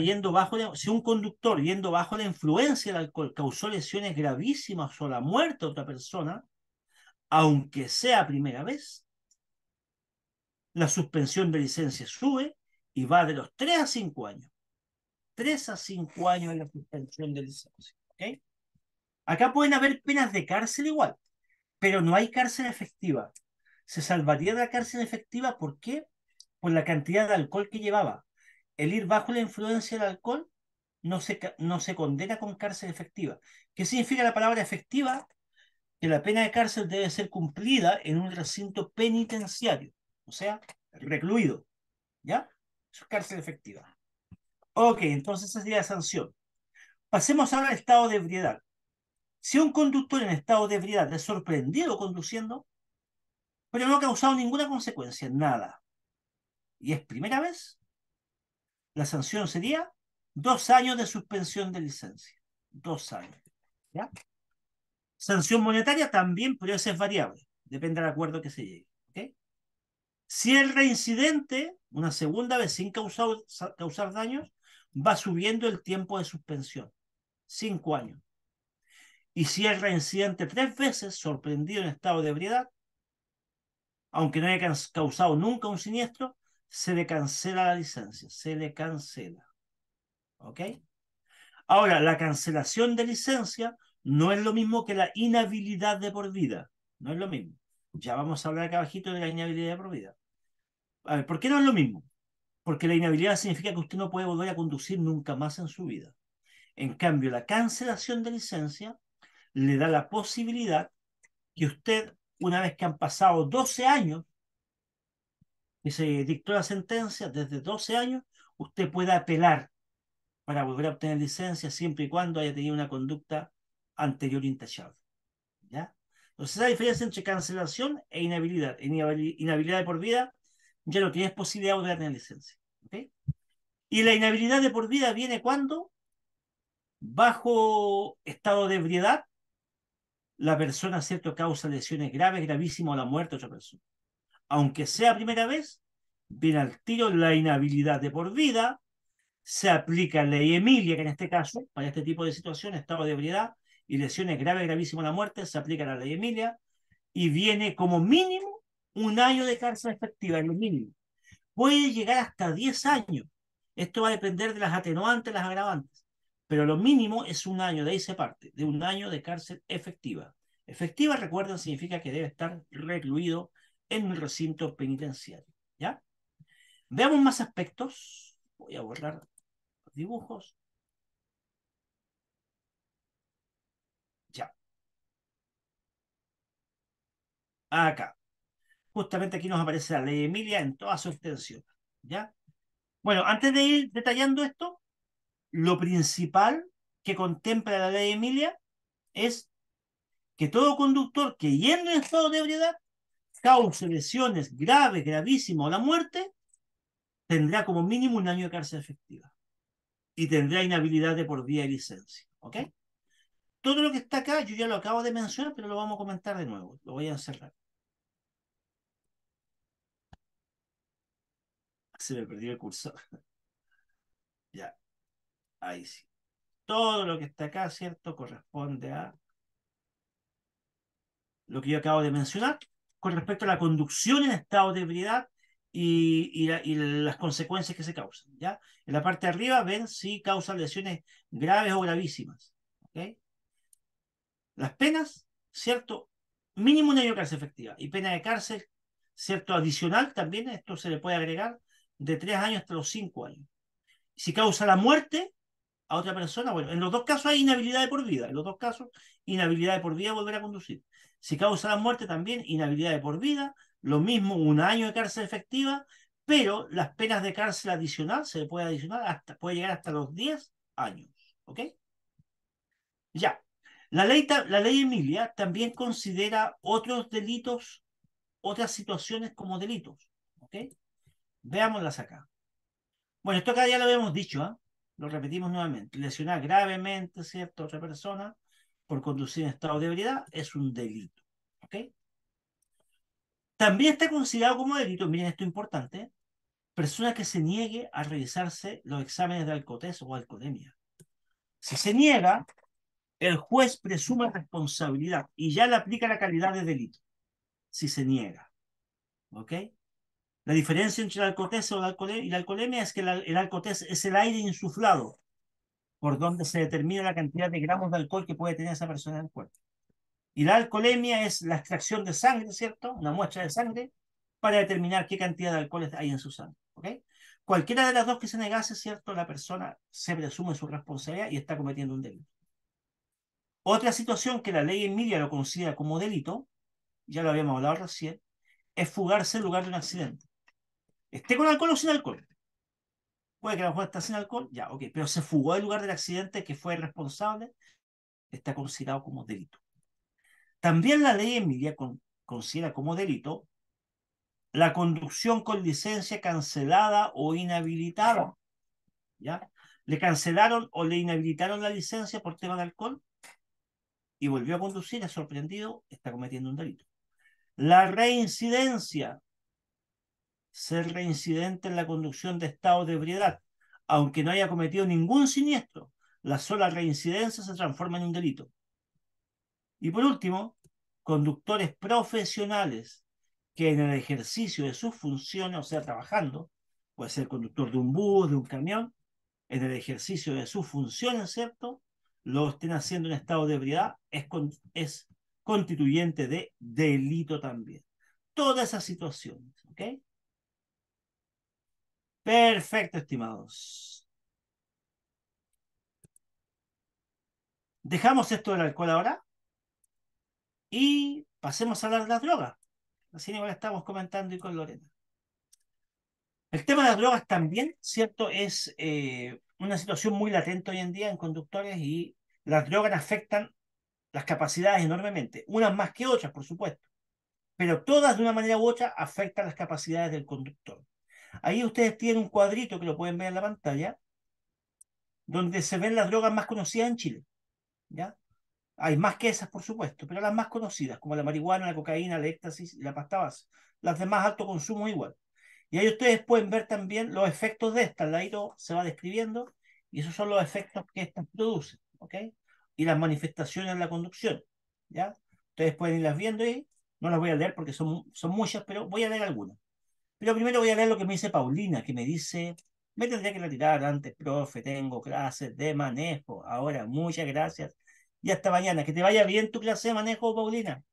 si un conductor yendo bajo la influencia del alcohol causó lesiones gravísimas o la muerte de otra persona, aunque sea primera vez, la suspensión de licencia sube y va de los 3 a 5 años. 3 a 5 años en la suspensión de licencia. ¿Ok? Acá pueden haber penas de cárcel igual, pero no hay cárcel efectiva. Se salvaría de la cárcel efectiva, ¿por qué? Por la cantidad de alcohol que llevaba. El ir bajo la influencia del alcohol no se condena con cárcel efectiva. ¿Qué significa la palabra efectiva? Que la pena de cárcel debe ser cumplida en un recinto penitenciario, o sea, recluido. ¿Ya? Eso es cárcel efectiva. Ok, entonces esa sería la sanción. Pasemos ahora al estado de ebriedad. Si un conductor en estado de ebriedad es sorprendido conduciendo, pero no ha causado ninguna consecuencia, nada, y es primera vez, la sanción sería 2 años de suspensión de licencia. 2 años. ¿Ya? Sanción monetaria también, pero esa es variable. Depende del acuerdo que se llegue. ¿Ok? Si el reincidente, una segunda vez sin causar daños, va subiendo el tiempo de suspensión. 5 años. Y si el reincidente 3 veces, sorprendido en estado de ebriedad, aunque no haya causado nunca un siniestro, se le cancela la licencia. Se le cancela. ¿Ok? Ahora, la cancelación de licencia no es lo mismo que la inhabilidad de por vida. No es lo mismo. Ya vamos a hablar acá abajito de la inhabilidad de por vida. A ver, ¿por qué no es lo mismo? Porque la inhabilidad significa que usted no puede volver a conducir nunca más en su vida. En cambio, la cancelación de licencia le da la posibilidad que usted, una vez que han pasado 12 años que se dictó la sentencia, desde 12 años, usted pueda apelar para volver a obtener licencia siempre y cuando haya tenido una conducta anterior intachable. ¿Ya? Entonces, la diferencia entre cancelación e inhabilidad. Inhabilidad de por vida, ya no tienes posibilidad de volver a tener licencia. ¿Ok? Y la inhabilidad de por vida viene cuando, bajo estado de ebriedad, la persona, ¿cierto?, causa lesiones graves, gravísimas o la muerte de otra persona. Aunque sea primera vez, viene al tiro la inhabilidad de por vida, se aplica la ley Emilia, que en este caso, para este tipo de situaciones, estado de ebriedad y lesiones graves, gravísimas a la muerte, se aplica la ley Emilia y viene como mínimo 1 año de cárcel efectiva, en lo mínimo. Puede llegar hasta 10 años. Esto va a depender de las atenuantes, las agravantes. Pero lo mínimo es 1 año, de ahí se parte, de 1 año de cárcel efectiva. Efectiva, recuerden, significa que debe estar recluido en un recinto penitenciario. ¿Ya? Veamos más aspectos. Voy a borrar los dibujos. Ya. Acá. Justamente aquí nos aparece la ley Emilia en toda su extensión. ¿Ya? Bueno, antes de ir detallando esto, lo principal que contempla la ley Emilia es que todo conductor que yendo en estado de ebriedad cause lesiones graves, gravísimas o la muerte, tendrá como mínimo un año de cárcel efectiva y tendrá inhabilidad de por vía y licencia. ¿Ok? Todo lo que está acá yo ya lo acabo de mencionar, pero lo vamos a comentar de nuevo. Lo voy a encerrar. Se me perdió el cursor. Ya, ahí sí. Todo lo que está acá, ¿cierto? Corresponde a lo que yo acabo de mencionar con respecto a la conducción en estado de ebriedad y las consecuencias que se causan. ¿Ya? En la parte de arriba ven si causan lesiones graves o gravísimas. ¿Ok? Las penas, ¿cierto? Mínimo un año de cárcel efectiva y pena de cárcel, ¿cierto? Adicional también, esto se le puede agregar de 3 años hasta los 5 años. Si causa la muerte a otra persona, bueno, en los dos casos hay inhabilidad de por vida, en los dos casos inhabilidad de por vida volver a conducir. Si causa la muerte también inhabilidad de por vida, lo mismo un año de cárcel efectiva, pero las penas de cárcel adicional se le puede adicionar hasta, puede llegar hasta los 10 años, ¿ok? Ya. La ley Emilia también considera otros delitos, otras situaciones como delitos, ¿ok? Veámoslas acá. Bueno, esto acá ya lo habíamos dicho, ¿ah? Lo repetimos nuevamente. Lesionar gravemente, ¿cierto? A otra persona por conducir en estado de ebriedad es un delito. ¿Ok? También está considerado como delito, miren esto importante, persona que se niegue a realizarse los exámenes de alcotés o alcoholemia. Si se niega, el juez presume responsabilidad y ya le aplica la calidad de delito. Si se niega. ¿Ok? La diferencia entre el alcotés y la alcoholemia es que el alcotés es el aire insuflado por donde se determina la cantidad de gramos de alcohol que puede tener esa persona en el cuerpo. Y la alcoholemia es la extracción de sangre, ¿cierto? Una muestra de sangre para determinar qué cantidad de alcohol hay en su sangre. ¿Ok? Cualquiera de las dos que se negase, ¿cierto? La persona se presume su responsabilidad y está cometiendo un delito. Otra situación que la ley en Emilia lo considera como delito, ya lo habíamos hablado recién, es fugarse en lugar de un accidente. Esté con alcohol o sin alcohol. Puede que a lo mejor está sin alcohol, ya, ok, pero se fugó del lugar del accidente que fue responsable, está considerado como delito. También la ley Emilia considera como delito la conducción con licencia cancelada o inhabilitada. ¿Ya? Le cancelaron o le inhabilitaron la licencia por tema de alcohol y volvió a conducir, es sorprendido, está cometiendo un delito. La reincidencia, ser reincidente en la conducción de estado de ebriedad, aunque no haya cometido ningún siniestro, la sola reincidencia se transforma en un delito. Y por último, conductores profesionales que en el ejercicio de sus funciones, o sea, trabajando, puede ser conductor de un bus, de un camión, en el ejercicio de sus funciones, ¿cierto? Lo estén haciendo en estado de ebriedad, es constituyente de delito también. Todas esas situaciones, ¿ok? Perfecto, estimados. Dejamos esto del alcohol ahora y pasemos a hablar de las drogas. Así igual estamos comentando y con Lorena. El tema de las drogas también, ¿cierto? Es una situación muy latente hoy en día en conductores y las drogas afectan las capacidades enormemente, unas más que otras, por supuesto, pero todas de una manera u otra afectan las capacidades del conductor. Ahí ustedes tienen un cuadrito que lo pueden ver en la pantalla, donde se ven las drogas más conocidas en Chile, ¿ya? Hay más que esas, por supuesto, pero las más conocidas, como la marihuana, la cocaína, el éxtasis y la pasta base. Las de más alto consumo igual. Y ahí ustedes pueden ver también los efectos de estas. Al ladito se va describiendo y esos son los efectos que estas producen, ¿ok? Y las manifestaciones en la conducción, ¿ya? Ustedes pueden irlas viendo y no las voy a leer porque son muchas, pero voy a leer algunas. Pero primero voy a leer lo que me dice Paulina, que me dice, me tendría que retirar antes, profe, tengo clases de manejo. Ahora, muchas gracias. Y hasta mañana. Que te vaya bien tu clase de manejo, Paulina.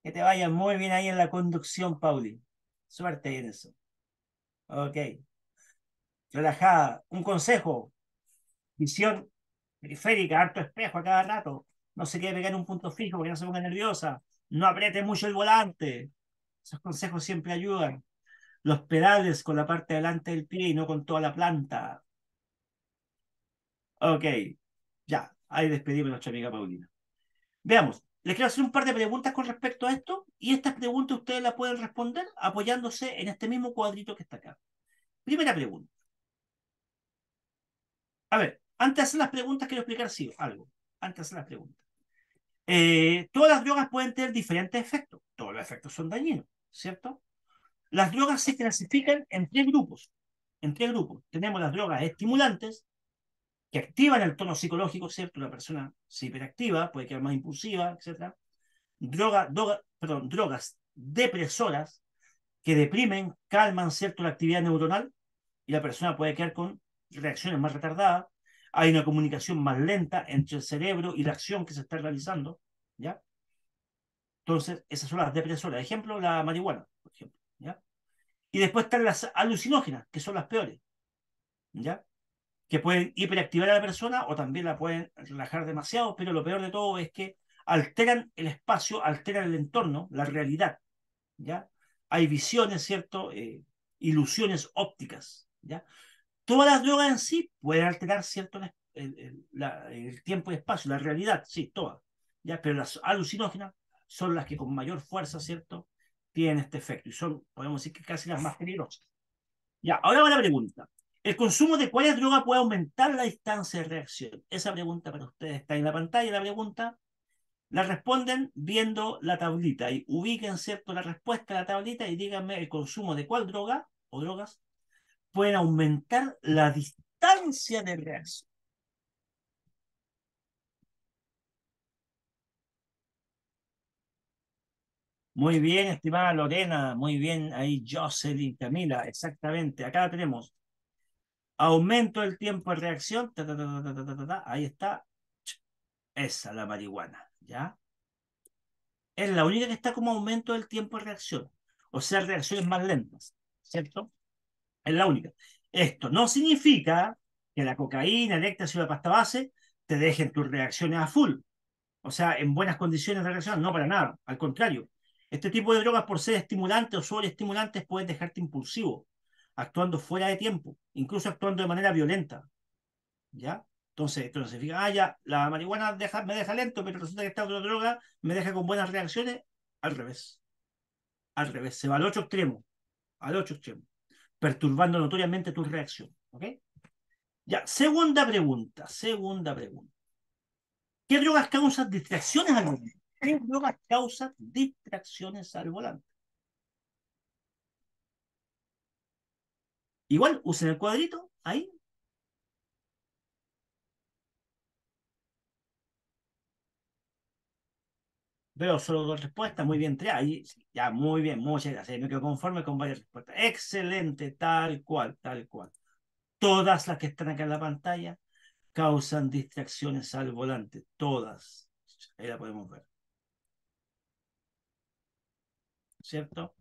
Que te vaya muy bien ahí en la conducción, Pauli. Suerte en eso. Ok. Relajada. Un consejo. Visión periférica, harto espejo a cada rato. No se quede pegar en un punto fijo porque no se ponga nerviosa. No apriete mucho el volante. Esos consejos siempre ayudan. Los pedales con la parte delante del pie y no con toda la planta. Ok, ya, ahí despedimos a nuestra amiga Paulina. Veamos, les quiero hacer un par de preguntas con respecto a esto y estas preguntas ustedes las pueden responder apoyándose en este mismo cuadrito que está acá. Primera pregunta. A ver, antes de hacer las preguntas quiero explicar sí, algo. Antes de hacer las preguntas. Todas las drogas pueden tener diferentes efectos. Todos los efectos son dañinos, ¿cierto? Las drogas se clasifican en tres grupos. En tres grupos. Tenemos las drogas estimulantes, que activan el tono psicológico, ¿cierto? La persona se hiperactiva, puede quedar más impulsiva, etcétera. Drogas depresoras que deprimen, calman, ¿cierto? La actividad neuronal y la persona puede quedar con reacciones más retardadas. Hay una comunicación más lenta entre el cerebro y la acción que se está realizando, ¿ya? Entonces, esas son las depresoras. Ejemplo, la marihuana, por ejemplo, ¿ya? Y después están las alucinógenas, que son las peores, ¿ya? Que pueden hiperactivar a la persona o también la pueden relajar demasiado, pero lo peor de todo es que alteran el espacio, alteran el entorno, la realidad, ¿ya? Hay visiones, ¿cierto? Ilusiones ópticas, ¿ya? Todas las drogas en sí pueden alterar, ¿cierto? El tiempo y espacio, la realidad, sí, todas, ¿ya? Pero las alucinógenas son las que con mayor fuerza, ¿cierto? Tienen este efecto y son, podemos decir que casi las más peligrosas. Ya, ahora va la pregunta. ¿El consumo de cuáles drogas puede aumentar la distancia de reacción? Esa pregunta para ustedes está en la pantalla. La pregunta la responden viendo la tablita y ubiquen, ¿cierto?, la respuesta a la tablita y díganme el consumo de cuál droga o drogas pueden aumentar la distancia de reacción. Muy bien, estimada Lorena, muy bien ahí Jocelyn, Camila, exactamente. Acá tenemos aumento del tiempo de reacción, ahí está, esa la marihuana, ¿ya? Es la única que está como aumento del tiempo de reacción, o sea, reacciones más lentas, ¿cierto? Es la única. Esto no significa que la cocaína, el éxtasis o la pasta base te dejen tus reacciones a full, o sea, en buenas condiciones de reacción, no para nada, al contrario. Este tipo de drogas, por ser estimulantes o sobreestimulantes, pueden dejarte impulsivo, actuando fuera de tiempo, incluso actuando de manera violenta, ¿ya? Entonces se fija, ya, la marihuana me deja lento, pero resulta que esta otra droga me deja con buenas reacciones, al revés, al revés, se va al otro extremo, perturbando notoriamente tu reacción, ¿ok? Ya, segunda pregunta. ¿Qué drogas causan distracciones al volante? ¿Qué drogas causan distracciones al volante? Igual, usen el cuadrito, ahí, veo solo dos respuestas, muy bien, tres, ahí, sí, ya, muy bien, muchas gracias, me quedo conforme con varias respuestas. Excelente, tal cual, tal cual. Todas las que están acá en la pantalla causan distracciones al volante, todas. Ahí la podemos ver, ¿cierto?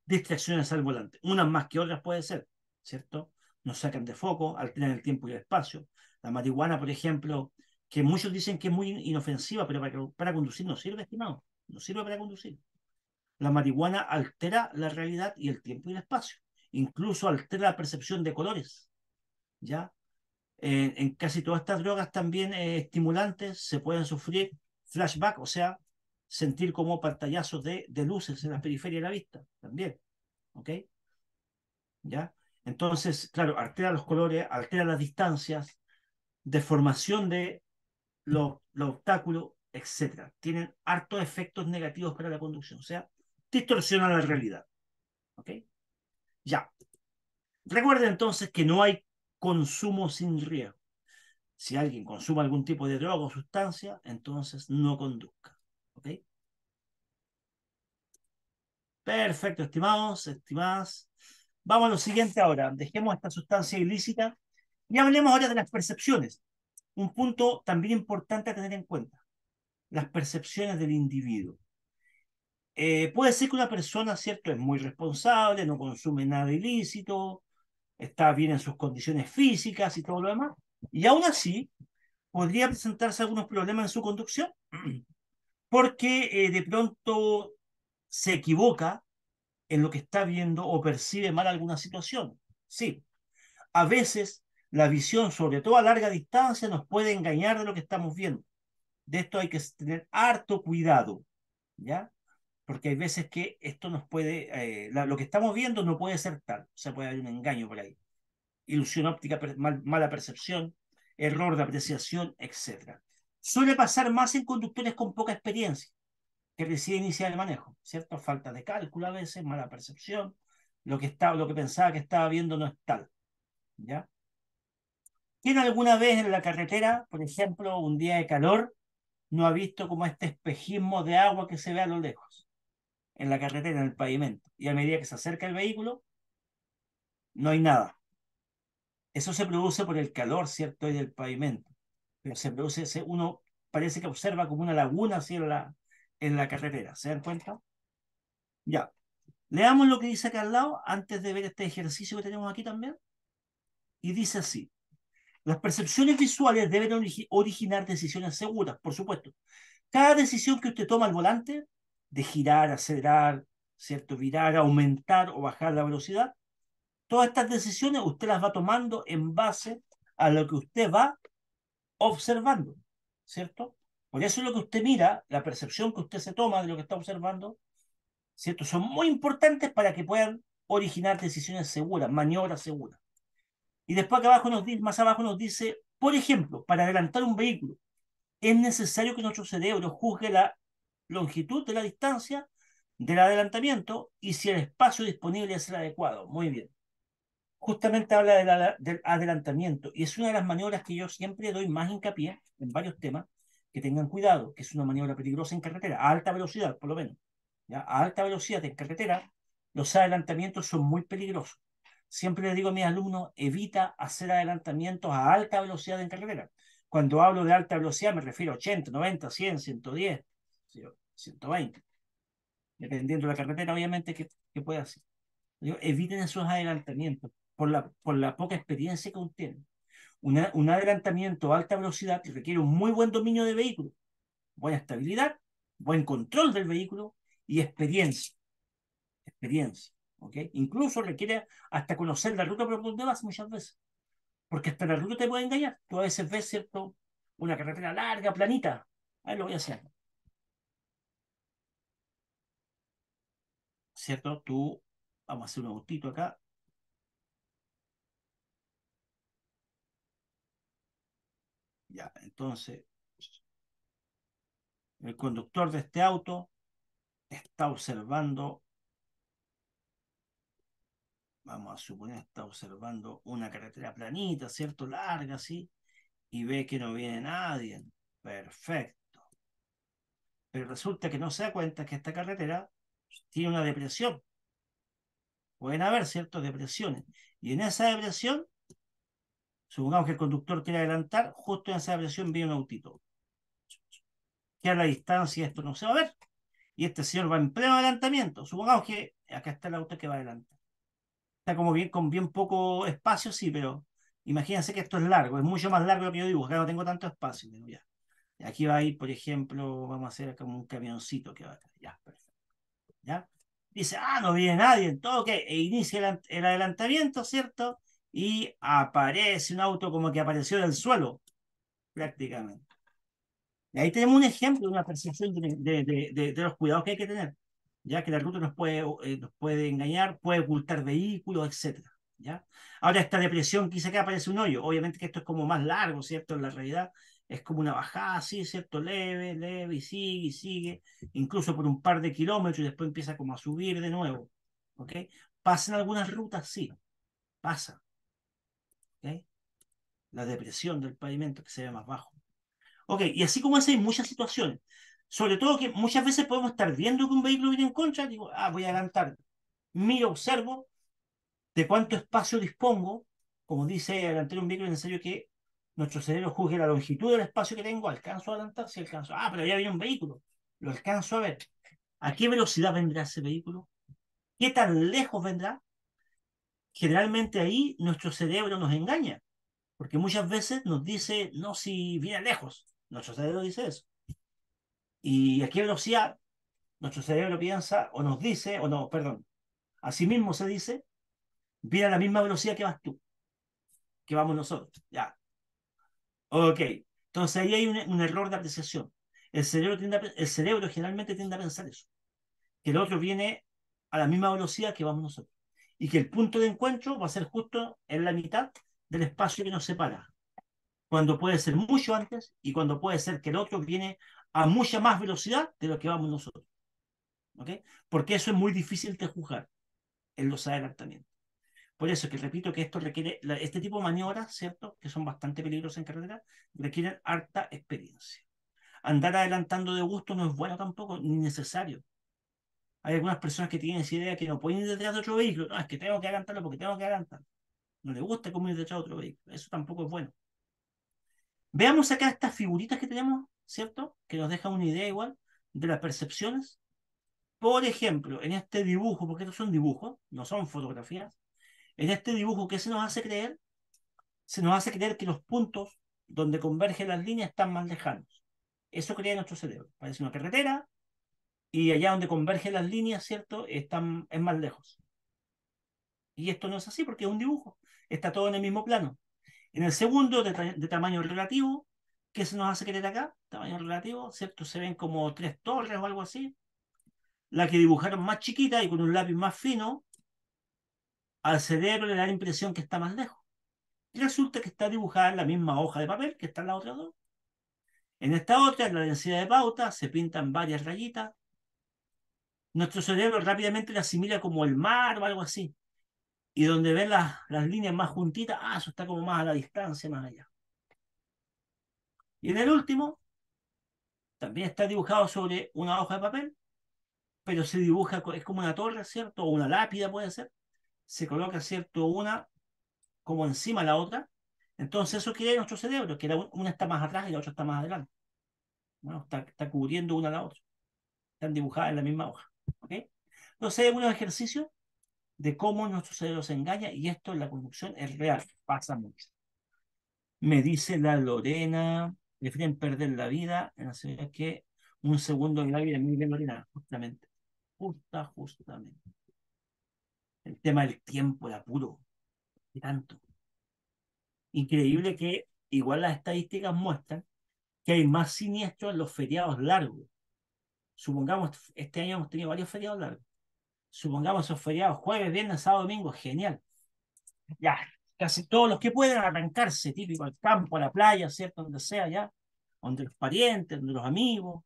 Distracciones al volante. Unas más que otras puede ser, ¿cierto? Nos sacan de foco, alteran el tiempo y el espacio. La marihuana, por ejemplo, que muchos dicen que es muy inofensiva, pero para conducir no sirve, estimado. No sirve para conducir. La marihuana altera la realidad y el tiempo y el espacio. Incluso altera la percepción de colores, ¿ya? En casi todas estas drogas también estimulantes se pueden sufrir flashback, o sea, sentir como pantallazos de luces en la periferia de la vista, también, ¿ok? ¿Ya? Entonces, claro, altera los colores, altera las distancias, deformación de los obstáculos, etcétera. Tienen hartos efectos negativos para la conducción, o sea, distorsionan la realidad, ¿ok? Ya. Recuerden entonces que no hay consumo sin riesgo. Si alguien consume algún tipo de droga o sustancia, entonces no conduzca. ¿Ok? Perfecto, estimados, estimadas. Vamos a lo siguiente ahora. Dejemos esta sustancia ilícita y hablemos ahora de las percepciones. Un punto también importante a tener en cuenta. Las percepciones del individuo. Puede ser que una persona, ¿cierto?, es muy responsable, no consume nada ilícito, está bien en sus condiciones físicas y todo lo demás, y aún así podría presentarse algunos problemas en su conducción porque de pronto se equivoca en lo que está viendo o percibe mal alguna situación. Sí, a veces la visión, sobre todo a larga distancia, nos puede engañar de lo que estamos viendo. De esto hay que tener harto cuidado, ¿ya? Porque hay veces que esto nos puede, lo que estamos viendo no puede ser tal, o sea, puede haber un engaño por ahí. Ilusión óptica, mala percepción, error de apreciación, etcétera. Suele pasar más en conductores con poca experiencia, que recién iniciar el manejo, ¿cierto? Falta de cálculo a veces, mala percepción, lo que pensaba que estaba viendo no es tal, ¿ya? ¿Quién alguna vez en la carretera, por ejemplo, un día de calor, no ha visto como este espejismo de agua que se ve a lo lejos, en la carretera, en el pavimento? Y a medida que se acerca el vehículo, no hay nada. Eso se produce por el calor, ¿cierto? Y del pavimento. Pero se produce, uno parece que observa como una laguna así en la carretera. ¿Se dan cuenta? Ya. Leamos lo que dice acá al lado antes de ver este ejercicio que tenemos aquí también. Y dice así. Las percepciones visuales deben originar decisiones seguras, por supuesto. Cada decisión que usted toma al volante, de girar, acelerar, ¿cierto? Virar, aumentar o bajar la velocidad, todas estas decisiones usted las va tomando en base a lo que usted va observando, ¿cierto? Por eso lo que usted mira, la percepción que usted se toma de lo que está observando, ¿cierto? Son muy importantes para que puedan originar decisiones seguras, maniobras seguras. Y después acá abajo más abajo nos dice, por ejemplo, para adelantar un vehículo, es necesario que nuestro cerebro juzgue la longitud de la distancia del adelantamiento y si el espacio disponible es el adecuado. Muy bien. Justamente habla del adelantamiento y es una de las maniobras que yo siempre doy más hincapié en varios temas, que tengan cuidado, que es una maniobra peligrosa en carretera, a alta velocidad por lo menos. ¿Ya? A alta velocidad en carretera, los adelantamientos son muy peligrosos. Siempre les digo a mis alumnos, evita hacer adelantamientos a alta velocidad en carretera. Cuando hablo de alta velocidad me refiero a 80, 90, 100, 110, 120, dependiendo de la carretera, obviamente, que pueda hacer. Eviten esos adelantamientos por la poca experiencia que tienen. Un adelantamiento a alta velocidad que requiere un muy buen dominio de vehículo, buena estabilidad, buen control del vehículo y experiencia. Experiencia. ¿Okay? Incluso requiere hasta conocer la ruta por donde vas muchas veces. Porque hasta la ruta te puede engañar. Tú a veces ves, ¿cierto? Una carretera larga, planita. Ahí lo voy a hacer. ¿Cierto? Tú, vamos a hacer un autito acá. Ya, entonces, el conductor de este auto está observando, vamos a suponer, está observando una carretera planita, ¿cierto? Larga, así, y ve que no viene nadie. Perfecto. Pero resulta que no se da cuenta que esta carretera tiene una depresión. Pueden haber ciertas depresiones. Y en esa depresión, supongamos que el conductor quiere adelantar, justo en esa depresión viene un autito. Que a la distancia esto no se va a ver. Y este señor va en pleno adelantamiento. Supongamos que acá está el auto que va adelante. Está como bien, con bien poco espacio, sí, pero imagínense que esto es largo, es mucho más largo de lo que yo dibujo, acá no tengo tanto espacio, pero ya. Aquí va a ir, por ejemplo, vamos a hacer como un camioncito que va acá. Ya, perfecto. ¿Ya? Dice, no viene nadie, todo que e inicia el adelantamiento, ¿cierto? Y aparece un auto como que apareció del suelo, prácticamente. Y ahí tenemos un ejemplo de una percepción de los cuidados que hay que tener, ya que la ruta nos puede engañar, puede ocultar vehículos, etcétera. ¿Ya? Ahora, esta depresión que dice acá aparece un hoyo. Obviamente que esto es como más largo, ¿cierto? En la realidad es como una bajada así, ¿cierto? Leve, leve, y sigue, incluso por un par de kilómetros y después empieza como a subir de nuevo. ¿Ok? ¿Pasan algunas rutas? Sí, pasa. ¿Ok? La depresión del pavimento que se ve más bajo. Ok, y así como esa hay muchas situaciones. Sobre todo que muchas veces podemos estar viendo que un vehículo viene en contra, digo, voy a adelantar. Miro, observo de cuánto espacio dispongo. Como dice, adelantar un vehículo es necesario que nuestro cerebro juzgue la longitud del espacio que tengo. ¿Alcanzo a adelantar? Si alcanzo. Pero ya viene un vehículo. Lo alcanzo a ver. ¿A qué velocidad vendrá ese vehículo? ¿Qué tan lejos vendrá? Generalmente ahí nuestro cerebro nos engaña, porque muchas veces nos dice, no, si viene lejos. Nuestro cerebro dice eso. ¿Y a qué velocidad? Nuestro cerebro piensa o nos dice, o no, perdón, así mismo se dice, viene a la misma velocidad que vas tú. que vamos nosotros. Ya. Ok. Entonces ahí hay un error de apreciación. El cerebro generalmente tiende a pensar eso, que el otro viene a la misma velocidad que vamos nosotros. Y que el punto de encuentro va a ser justo en la mitad del espacio que nos separa. Cuando puede ser mucho antes y cuando puede ser que el otro viene a mucha más velocidad de lo que vamos nosotros. ¿Ok? Porque eso es muy difícil de juzgar en los adelantamientos. Por eso que repito que esto requiere, este tipo de maniobras, ¿cierto? Que son bastante peligrosas en carretera, requieren harta experiencia. Andar adelantando de gusto no es bueno tampoco, ni necesario. Hay algunas personas que tienen esa idea que no pueden ir detrás de otro vehículo. No, es que tengo que adelantarlo porque tengo que adelantarlo. No les gusta cómo ir detrás de otro vehículo. Eso tampoco es bueno. Veamos acá estas figuritas que tenemos, ¿cierto? Que nos dejan una idea igual de las percepciones. Por ejemplo, en este dibujo, porque estos son dibujos, no son fotografías, en este dibujo, ¿qué se nos hace creer? Se nos hace creer que los puntos donde convergen las líneas están más lejanos. Eso crea nuestro cerebro. Parece una carretera y allá donde convergen las líneas, ¿cierto? Es más lejos. Y esto no es así porque es un dibujo. Está todo en el mismo plano. En el segundo, de tamaño relativo, ¿qué se nos hace creer acá? Tamaño relativo, ¿cierto? Se ven como tres torres o algo así. La que dibujaron más chiquita y con un lápiz más fino, al cerebro le da la impresión que está más lejos. Y resulta que está dibujada en la misma hoja de papel que está en la otra dos. En esta otra, en la densidad de pauta, se pintan varias rayitas. Nuestro cerebro rápidamente la asimila como el mar o algo así. Y donde ven las líneas más juntitas, eso está como más a la distancia, más allá. Y en el último, también está dibujado sobre una hoja de papel, pero se dibuja, es como una torre, ¿cierto? O una lápida puede ser. Se coloca, ¿cierto? Una como encima de la otra. Entonces eso quiere nuestro cerebro, que una está más atrás y la otra está más adelante. Bueno, está cubriendo una a la otra. Están dibujadas en la misma hoja. ¿Ok? Entonces hay algunos ejercicios de cómo nuestro cerebro se engaña y esto en la conducción es real, pasa mucho. Me dice la Lorena, prefieren perder la vida en la ciudad que un segundo en la vida. Muy bien, Lorena, justamente. Justamente. El tema del tiempo, el apuro, y tanto. Increíble que igual las estadísticas muestran que hay más siniestros en los feriados largos. Supongamos, este año hemos tenido varios feriados largos. Supongamos esos feriados jueves, viernes, sábado, domingo, genial. Ya, casi todos los que puedan arrancarse, típico al campo, a la playa, ¿cierto? Donde sea, ya, donde los parientes, donde los amigos,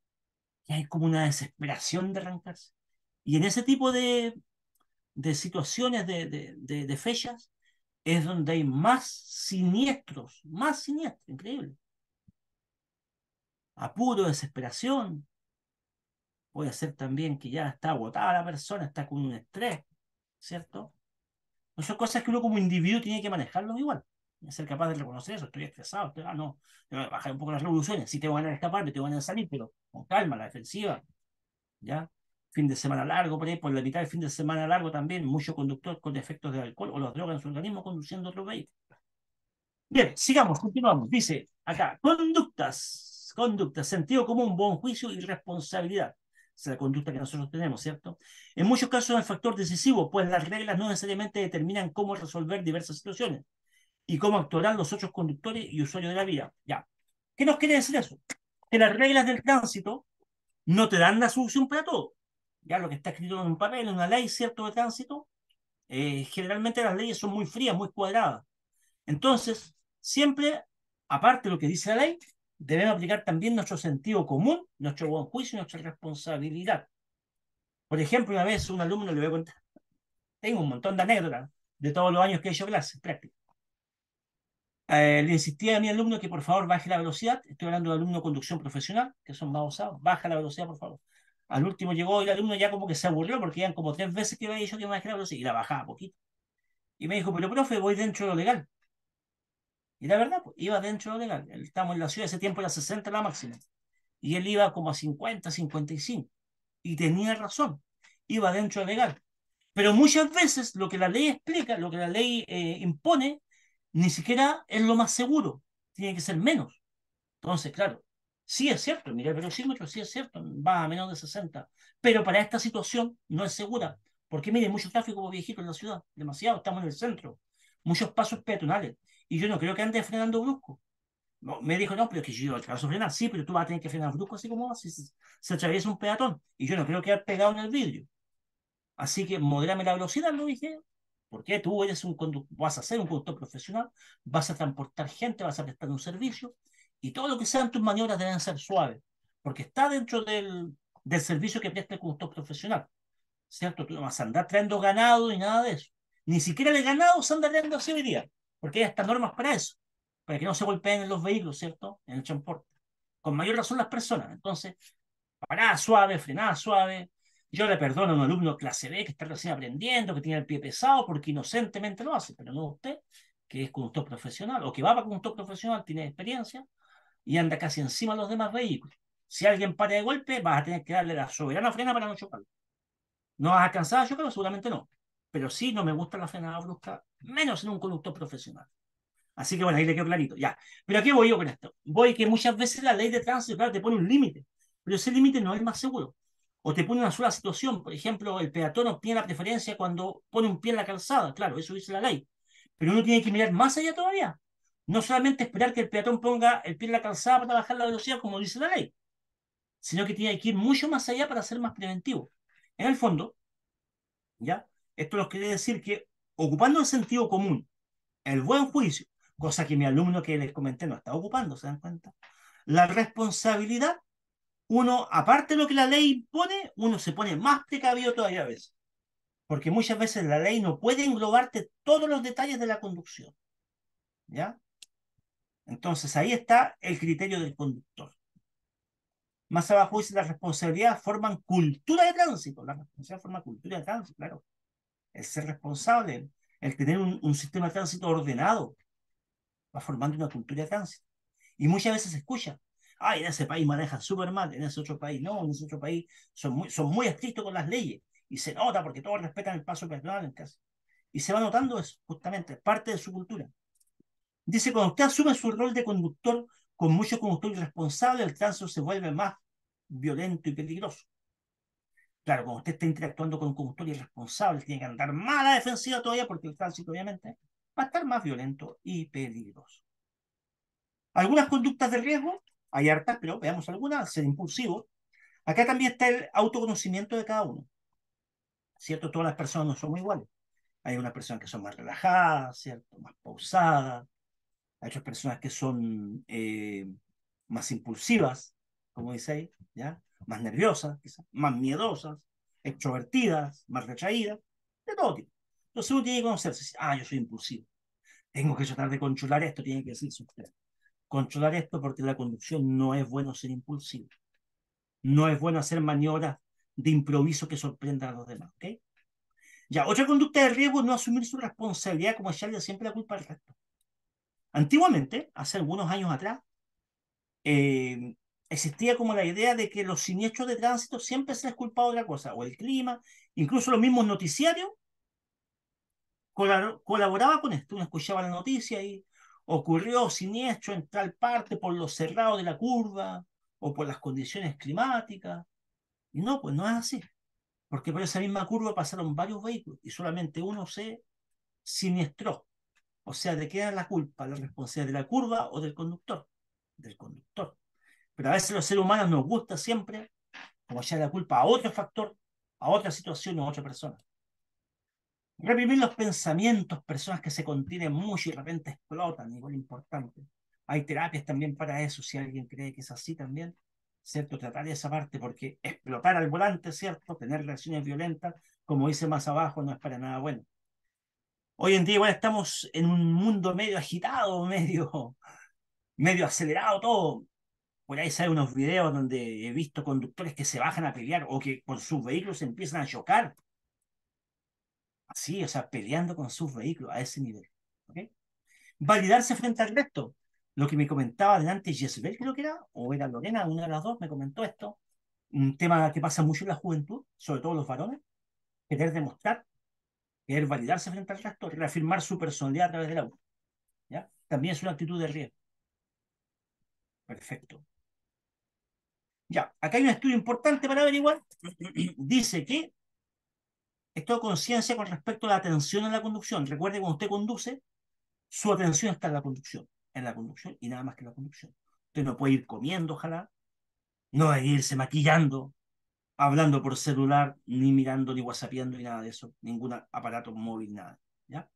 y hay como una desesperación de arrancarse. Y en ese tipo de situaciones, de fechas, es donde hay más siniestros, increíble. Apuro, desesperación, puede ser también que ya está agotada la persona, está con un estrés, ¿cierto? No son cosas que uno como individuo tiene que manejarlo igual. Ser capaz de reconocer eso, estoy estresado, no, tengo que bajar un poco las revoluciones, sí tengo ganas de escapar, me tengo ganas de salir, pero con calma, la defensiva, ¿ya? Fin de semana largo, por ahí, por la mitad del fin de semana largo también, mucho conductor con efectos de alcohol o las drogas en su organismo conduciendo otro vehículo. Bien, sigamos, continuamos. Dice acá, conductas, sentido común, buen juicio y responsabilidad. Esa es la conducta que nosotros tenemos, ¿cierto? En muchos casos es el factor decisivo, pues las reglas no necesariamente determinan cómo resolver diversas situaciones y cómo actuarán los otros conductores y usuarios de la vía. Ya. ¿Qué nos quiere decir eso? Que las reglas del tránsito no te dan la solución para todo. Ya lo que está escrito en un papel, en una ley, ¿cierto?, de tránsito, generalmente las leyes son muy frías, muy cuadradas. Entonces, siempre, aparte de lo que dice la ley, debemos aplicar también nuestro sentido común, nuestro buen juicio y nuestra responsabilidad. Por ejemplo, una vez un alumno le voy a contar, tengo un montón de anécdotas de todos los años que he hecho clases, prácticas. Le insistía a mi alumno que por favor baje la velocidad. Estoy hablando de alumno de conducción profesional, que son más osados. Baja la velocidad, por favor. Al último llegó y el alumno ya como que se aburrió porque eran como 3 veces que había dicho que bajara la velocidad y la bajaba poquito. Y me dijo, pero profe, voy dentro de lo legal. Y la verdad, pues, iba dentro de lo legal. Estamos en la ciudad, ese tiempo era 60 la máxima. Y él iba como a 50, 55. Y tenía razón. Iba dentro de lo legal. Pero muchas veces lo que la ley explica, lo que la ley impone, ni siquiera es lo más seguro. Tiene que ser menos. Entonces, claro, sí es cierto, mira el velocímetro, sí es cierto, va a menos de 60. Pero para esta situación no es segura. Porque mire, mucho tráfico viejito en la ciudad, demasiado, estamos en el centro. Muchos pasos peatonales. y yo no creo que ande frenando brusco. No, me dijo, no, pero es que yo alcanzo a frenar. Sí, pero tú vas a tener que frenar brusco así como si se atraviesa un peatón. Y yo no creo que haber pegado en el vidrio. Así que modérame la velocidad, lo dije. Porque tú eres un conductor, vas a ser un conductor profesional, vas a transportar gente, vas a prestar un servicio, y todo lo que sean tus maniobras deben ser suaves, porque está dentro del servicio que presta el conductor profesional, ¿cierto? Tú no vas a andar trayendo ganado ni nada de eso. Ni siquiera el ganado se anda trayendo así hoy día, porque hay estas normas para eso, para que no se golpeen en los vehículos, ¿cierto? En el transporte. Con mayor razón las personas. Entonces, parada suave, frenada suave. Yo le perdono a un alumno clase B que está recién aprendiendo, que tiene el pie pesado, porque inocentemente lo hace, pero no usted, que es conductor profesional, o que va para conductor profesional, tiene experiencia, y anda casi encima de los demás vehículos. Si alguien para de golpe, vas a tener que darle la soberana frena para no chocar. ¿No vas a alcanzar a chocarlo? Seguramente no. Pero sí, no me gusta la frenada brusca, menos en un conductor profesional. Así que bueno, ahí le quedó clarito. Ya. Pero ¿a qué voy yo con esto? Voy que muchas veces la ley de tránsito, claro, te pone un límite, pero ese límite no es el más seguro. O te pone una sola situación. Por ejemplo, el peatón obtiene la preferencia cuando pone un pie en la calzada. Claro, eso dice la ley. Pero uno tiene que mirar más allá todavía. No solamente esperar que el peatón ponga el pie en la calzada para bajar la velocidad, como dice la ley, sino que tiene que ir mucho más allá para ser más preventivo. En el fondo, ¿ya? Esto nos quiere decir que ocupando el sentido común, el buen juicio, cosa que mi alumno que les comenté no está ocupando, ¿se dan cuenta? La responsabilidad, uno, aparte de lo que la ley impone, uno se pone más precavido todavía a veces, porque muchas veces la ley no puede englobarte todos los detalles de la conducción, ¿ya? Entonces ahí está el criterio del conductor. Más abajo dice la responsabilidad forman cultura de tránsito, la responsabilidad forma cultura de tránsito, claro, el ser responsable, el tener un sistema de tránsito ordenado, va formando una cultura de tránsito. Y muchas veces se escucha, ay, en ese país manejan súper mal, en ese otro país no, en ese otro país son muy estrictos con las leyes. Y se nota porque todos respetan el paso peatonal en casa. Y se va notando eso, justamente, parte de su cultura. Dice, cuando usted asume su rol de conductor con mucho conductor irresponsable, el tránsito se vuelve más violento y peligroso. Claro, cuando usted está interactuando con un conductor irresponsable, tiene que andar más a la defensiva todavía porque el tránsito, obviamente, va a estar más violento y peligroso. Algunas conductas de riesgo, hay hartas, pero veamos algunas, ser impulsivo. Acá también está el autoconocimiento de cada uno, ¿cierto? Todas las personas no somos iguales. Hay unas personas que son más relajadas, ¿cierto? Más pausadas. Hay otras personas que son más impulsivas, como dice ahí, ¿ya? Más nerviosas, quizás, más miedosas, extrovertidas, más retraídas, de todo tipo. Entonces uno tiene que conocerse. Ah, yo soy impulsivo. Tengo que tratar de controlar esto, tiene que decirse usted. Controlar esto porque la conducción no es bueno ser impulsivo. No es bueno hacer maniobras de improviso que sorprendan a los demás. ¿Ok? Ya, otra conducta de riesgo es no asumir su responsabilidad como echarle siempre la culpa al resto. Antiguamente, hace algunos años atrás, eh, existía como la idea de que los siniestros de tránsito siempre se les culpaba de otra cosa, o el clima, incluso los mismos noticiarios colaboraba con esto. Uno escuchaba la noticia y ocurrió siniestro en tal parte por los cerrados de la curva o por las condiciones climáticas. Y no, pues no es así. Porque por esa misma curva pasaron varios vehículos y solamente uno se siniestró. O sea, ¿de qué era la culpa? ¿La responsabilidad de la curva o del conductor? Del conductor. Pero a veces los seres humanos nos gusta siempre como echar la culpa a otro factor, a otra situación o a otra persona. Reprimir los pensamientos, personas que se contienen mucho y de repente explotan, igual importante. Hay terapias también para eso, si alguien cree que es así también, ¿cierto? Tratar esa parte, porque explotar al volante, ¿cierto? Tener reacciones violentas, como dice más abajo, no es para nada bueno. Hoy en día igual estamos en un mundo medio agitado, medio acelerado todo. Por ahí salen unos videos donde he visto conductores que se bajan a pelear o que con sus vehículos se empiezan a chocar. Así, o sea, peleando con sus vehículos a ese nivel. ¿Ok? Validarse frente al resto. Lo que me comentaba delante Jezebel, creo que era, o era Lorena, una de las dos, me comentó esto. Un tema que pasa mucho en la juventud, sobre todo los varones, querer demostrar, querer validarse frente al resto, reafirmar su personalidad a través del auto. ¿Ya? También es una actitud de riesgo. Perfecto. Ya, acá hay un estudio importante para averiguar. Dice que esto de conciencia con respecto a la atención en la conducción. Recuerde, cuando usted conduce, Su atención está en la conducción y nada más que en la conducción. Usted no puede ir comiendo, ojalá, no debe irse maquillando, hablando por celular, ni mirando, ni whatsappeando, ni nada de eso, ningún aparato móvil, nada. ¿Ya?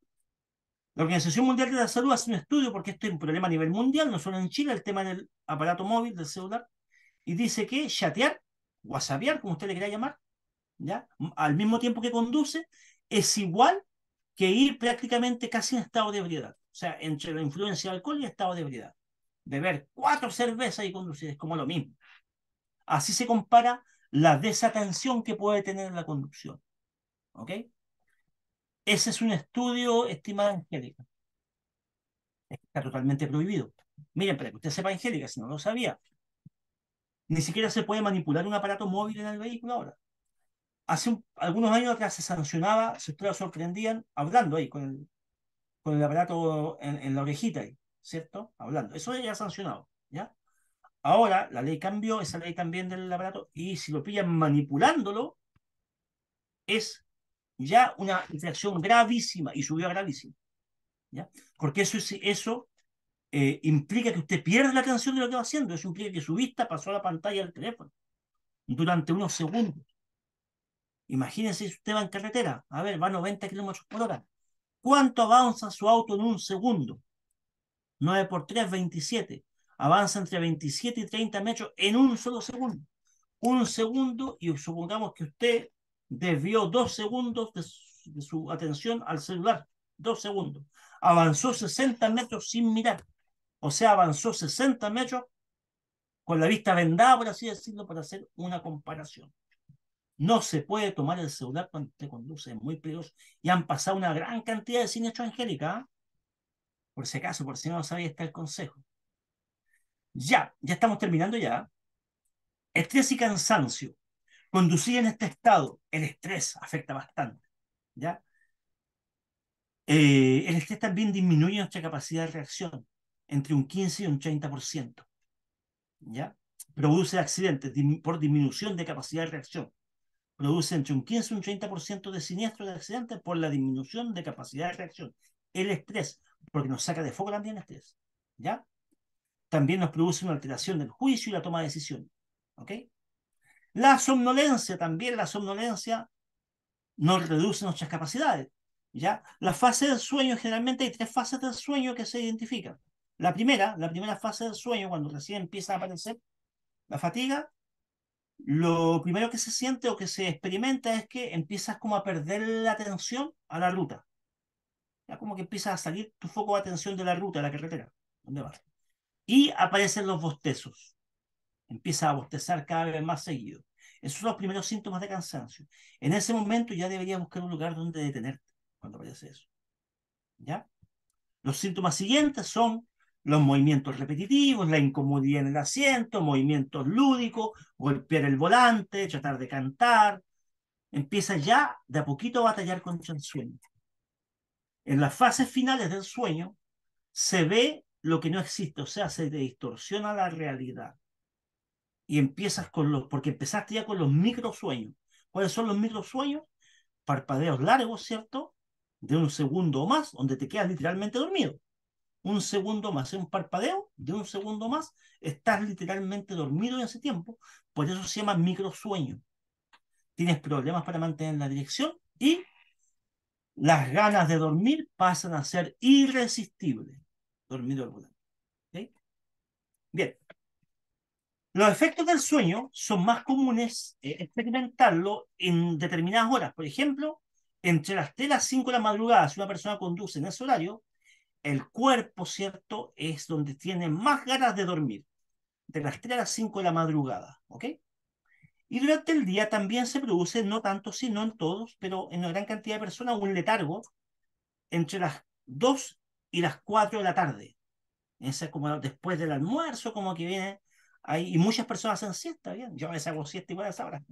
La Organización Mundial de la Salud hace un estudio, porque esto es un problema a nivel mundial, no solo en Chile, el tema del aparato móvil, del celular, y dice que chatear, whatsappear, como usted le quiera llamar, ¿ya? Al mismo tiempo que conduce, es igual que ir prácticamente casi en estado de ebriedad. O sea, entre la influencia del alcohol y el estado de ebriedad. Beber 4 cervezas y conducir es como lo mismo. Así se compara la desatención que puede tener la conducción. ¿Ok? Ese es un estudio, estimada Angélica. Está totalmente prohibido. Miren, para que usted sepa, Angélica, si no lo sabía, ni siquiera se puede manipular un aparato móvil en el vehículo ahora. Algunos años atrás se sancionaba, si ustedes sorprendían, hablando ahí con el aparato en la orejita ahí, ¿cierto? Hablando. Eso ya sancionado, ¿ya? Ahora la ley cambió, esa ley también del aparato, y si lo pillan manipulándolo, es ya una infracción gravísima y subió a gravísima, ¿ya? Porque eso implica que usted pierde la atención de lo que va haciendo, eso implica que su vista pasó a la pantalla del teléfono durante unos segundos. Imagínense si usted va en carretera, a ver, va a 90 kilómetros por hora. ¿Cuánto avanza su auto en un segundo? 9 por 3, 27. Avanza entre 27 y 30 metros en un solo segundo. Un segundo, y supongamos que usted desvió 2 segundos de su atención al celular. 2 segundos. Avanzó 60 metros sin mirar. O sea, avanzó 60 metros con la vista vendada, por así decirlo, para hacer una comparación. No se puede tomar el celular cuando usted conduce, es muy peligroso. Y han pasado una gran cantidad de siniestros, Angélica, ¿eh? Por si acaso, por si no lo sabía, está el consejo. Ya estamos terminando ya. Estrés y cansancio. Conducir en este estado, el estrés afecta bastante, ¿ya? El estrés también disminuye nuestra capacidad de reacción entre un 15 y un 30%, ¿ya? Produce accidentes por disminución de capacidad de reacción. Produce entre un 15 y un 30% de siniestros de accidentes por la disminución de capacidad de reacción. El estrés, porque nos saca de foco también el estrés, ¿ya? También nos produce una alteración del juicio y la toma de decisiones, ¿ok? La somnolencia, también la somnolencia nos reduce nuestras capacidades, ¿ya? La fase del sueño, generalmente hay 3 fases del sueño que se identifican. La primera fase del sueño, cuando recién empieza a aparecer la fatiga, lo primero que se siente o que se experimenta es que empiezas como a perder la atención a la ruta. Ya como que empieza a salir tu foco de atención de la ruta, de la carretera, donde vas. Y aparecen los bostezos. Empieza a bostezar cada vez más seguido. Esos son los primeros síntomas de cansancio. En ese momento ya deberías buscar un lugar donde detenerte cuando aparece eso. ¿Ya? Los síntomas siguientes son los movimientos repetitivos, la incomodidad en el asiento, movimientos lúdicos, golpear el volante, tratar de cantar. Empieza ya de a poquito a batallar contra el sueño. En las fases finales del sueño se ve lo que no existe, o sea, se te distorsiona la realidad. Y empiezas porque empezaste ya con los microsueños. ¿Cuáles son los microsueños? Parpadeos largos, ¿cierto? De un segundo o más, donde te quedas literalmente dormido. Un segundo más, un parpadeo de un segundo más, estás literalmente dormido en ese tiempo, por eso se llama microsueño. Tienes problemas para mantener la dirección y las ganas de dormir pasan a ser irresistibles. Dormido al volante. ¿Okay? Bien. Los efectos del sueño son más comunes experimentarlo en determinadas horas. Por ejemplo, entre las 3 y las 5 de la madrugada, si una persona conduce en ese horario, el cuerpo, ¿cierto?, es donde tiene más ganas de dormir. De las 3 a las 5 de la madrugada. ¿Ok? Y durante el día también se produce, no tanto, sí, no en todos, pero en una gran cantidad de personas, un letargo entre las 2 y las 4 de la tarde. Esa es como después del almuerzo, como que viene ahí, y muchas personas hacen siesta, bien. Yo a veces hago siesta igual a esa hora.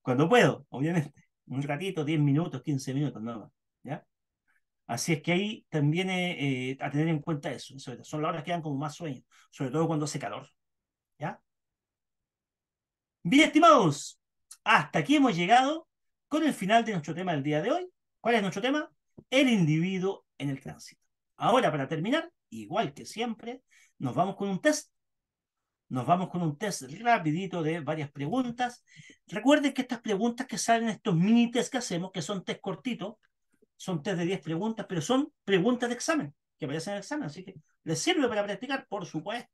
Cuando puedo, obviamente. Un ratito, 10 minutos, 15 minutos, nada más. ¿Ya? Así es que ahí también a tener en cuenta eso. Son las horas que dan como más sueño, sobre todo cuando hace calor. ¿Ya? Bien, estimados, hasta aquí hemos llegado con el final de nuestro tema del día de hoy. ¿Cuál es nuestro tema? El individuo en el tránsito. Ahora, para terminar, igual que siempre, nos vamos con un test. Nos vamos con un test rapidito de varias preguntas. Recuerden que estas preguntas que salen, estos mini test que hacemos, que son test cortitos, son test de 10 preguntas, pero son preguntas de examen, que aparecen en el examen, así que les sirve para practicar, por supuesto.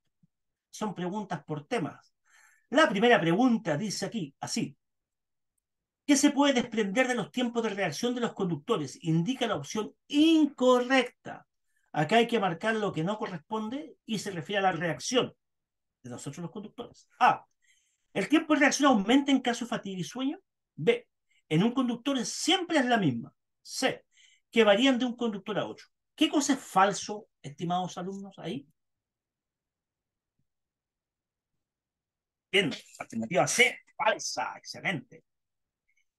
Son preguntas por temas. La primera pregunta dice aquí, así. ¿Qué se puede desprender de los tiempos de reacción de los conductores? Indica la opción incorrecta. Acá hay que marcar lo que no corresponde y se refiere a la reacción de nosotros los conductores. A. El tiempo de reacción aumenta en caso de fatiga y sueño. B. En un conductor siempre es la misma. C. Que varían de un conductor a otro. ¿Qué cosa es falso, estimados alumnos, ahí? Bien, alternativa C, falsa, excelente.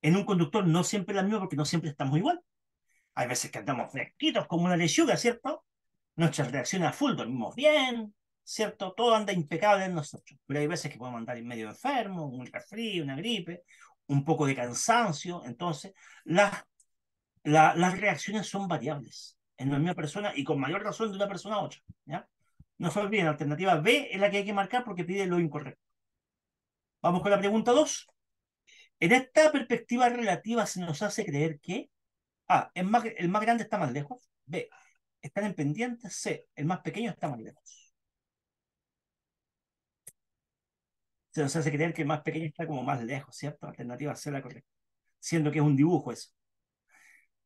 En un conductor no siempre es la misma porque no siempre estamos igual. Hay veces que andamos fresquitos como una lechuga, ¿cierto? Nuestras reacciones a full, dormimos bien, ¿cierto? Todo anda impecable en nosotros. Pero hay veces que podemos andar en medio enfermo, un resfrío, una gripe, un poco de cansancio. Entonces, las, las reacciones son variables en la misma persona y con mayor razón de una persona a otra, ¿ya? No se olviden, la alternativa B es la que hay que marcar porque pide lo incorrecto. Vamos con la pregunta 2. En esta perspectiva relativa se nos hace creer que A, el más grande está más lejos. B, están en pendientes. C, el más pequeño está más lejos. Se nos hace creer que el más pequeño está como más lejos, ¿cierto? Alternativa C la correcta. Siendo que es un dibujo eso.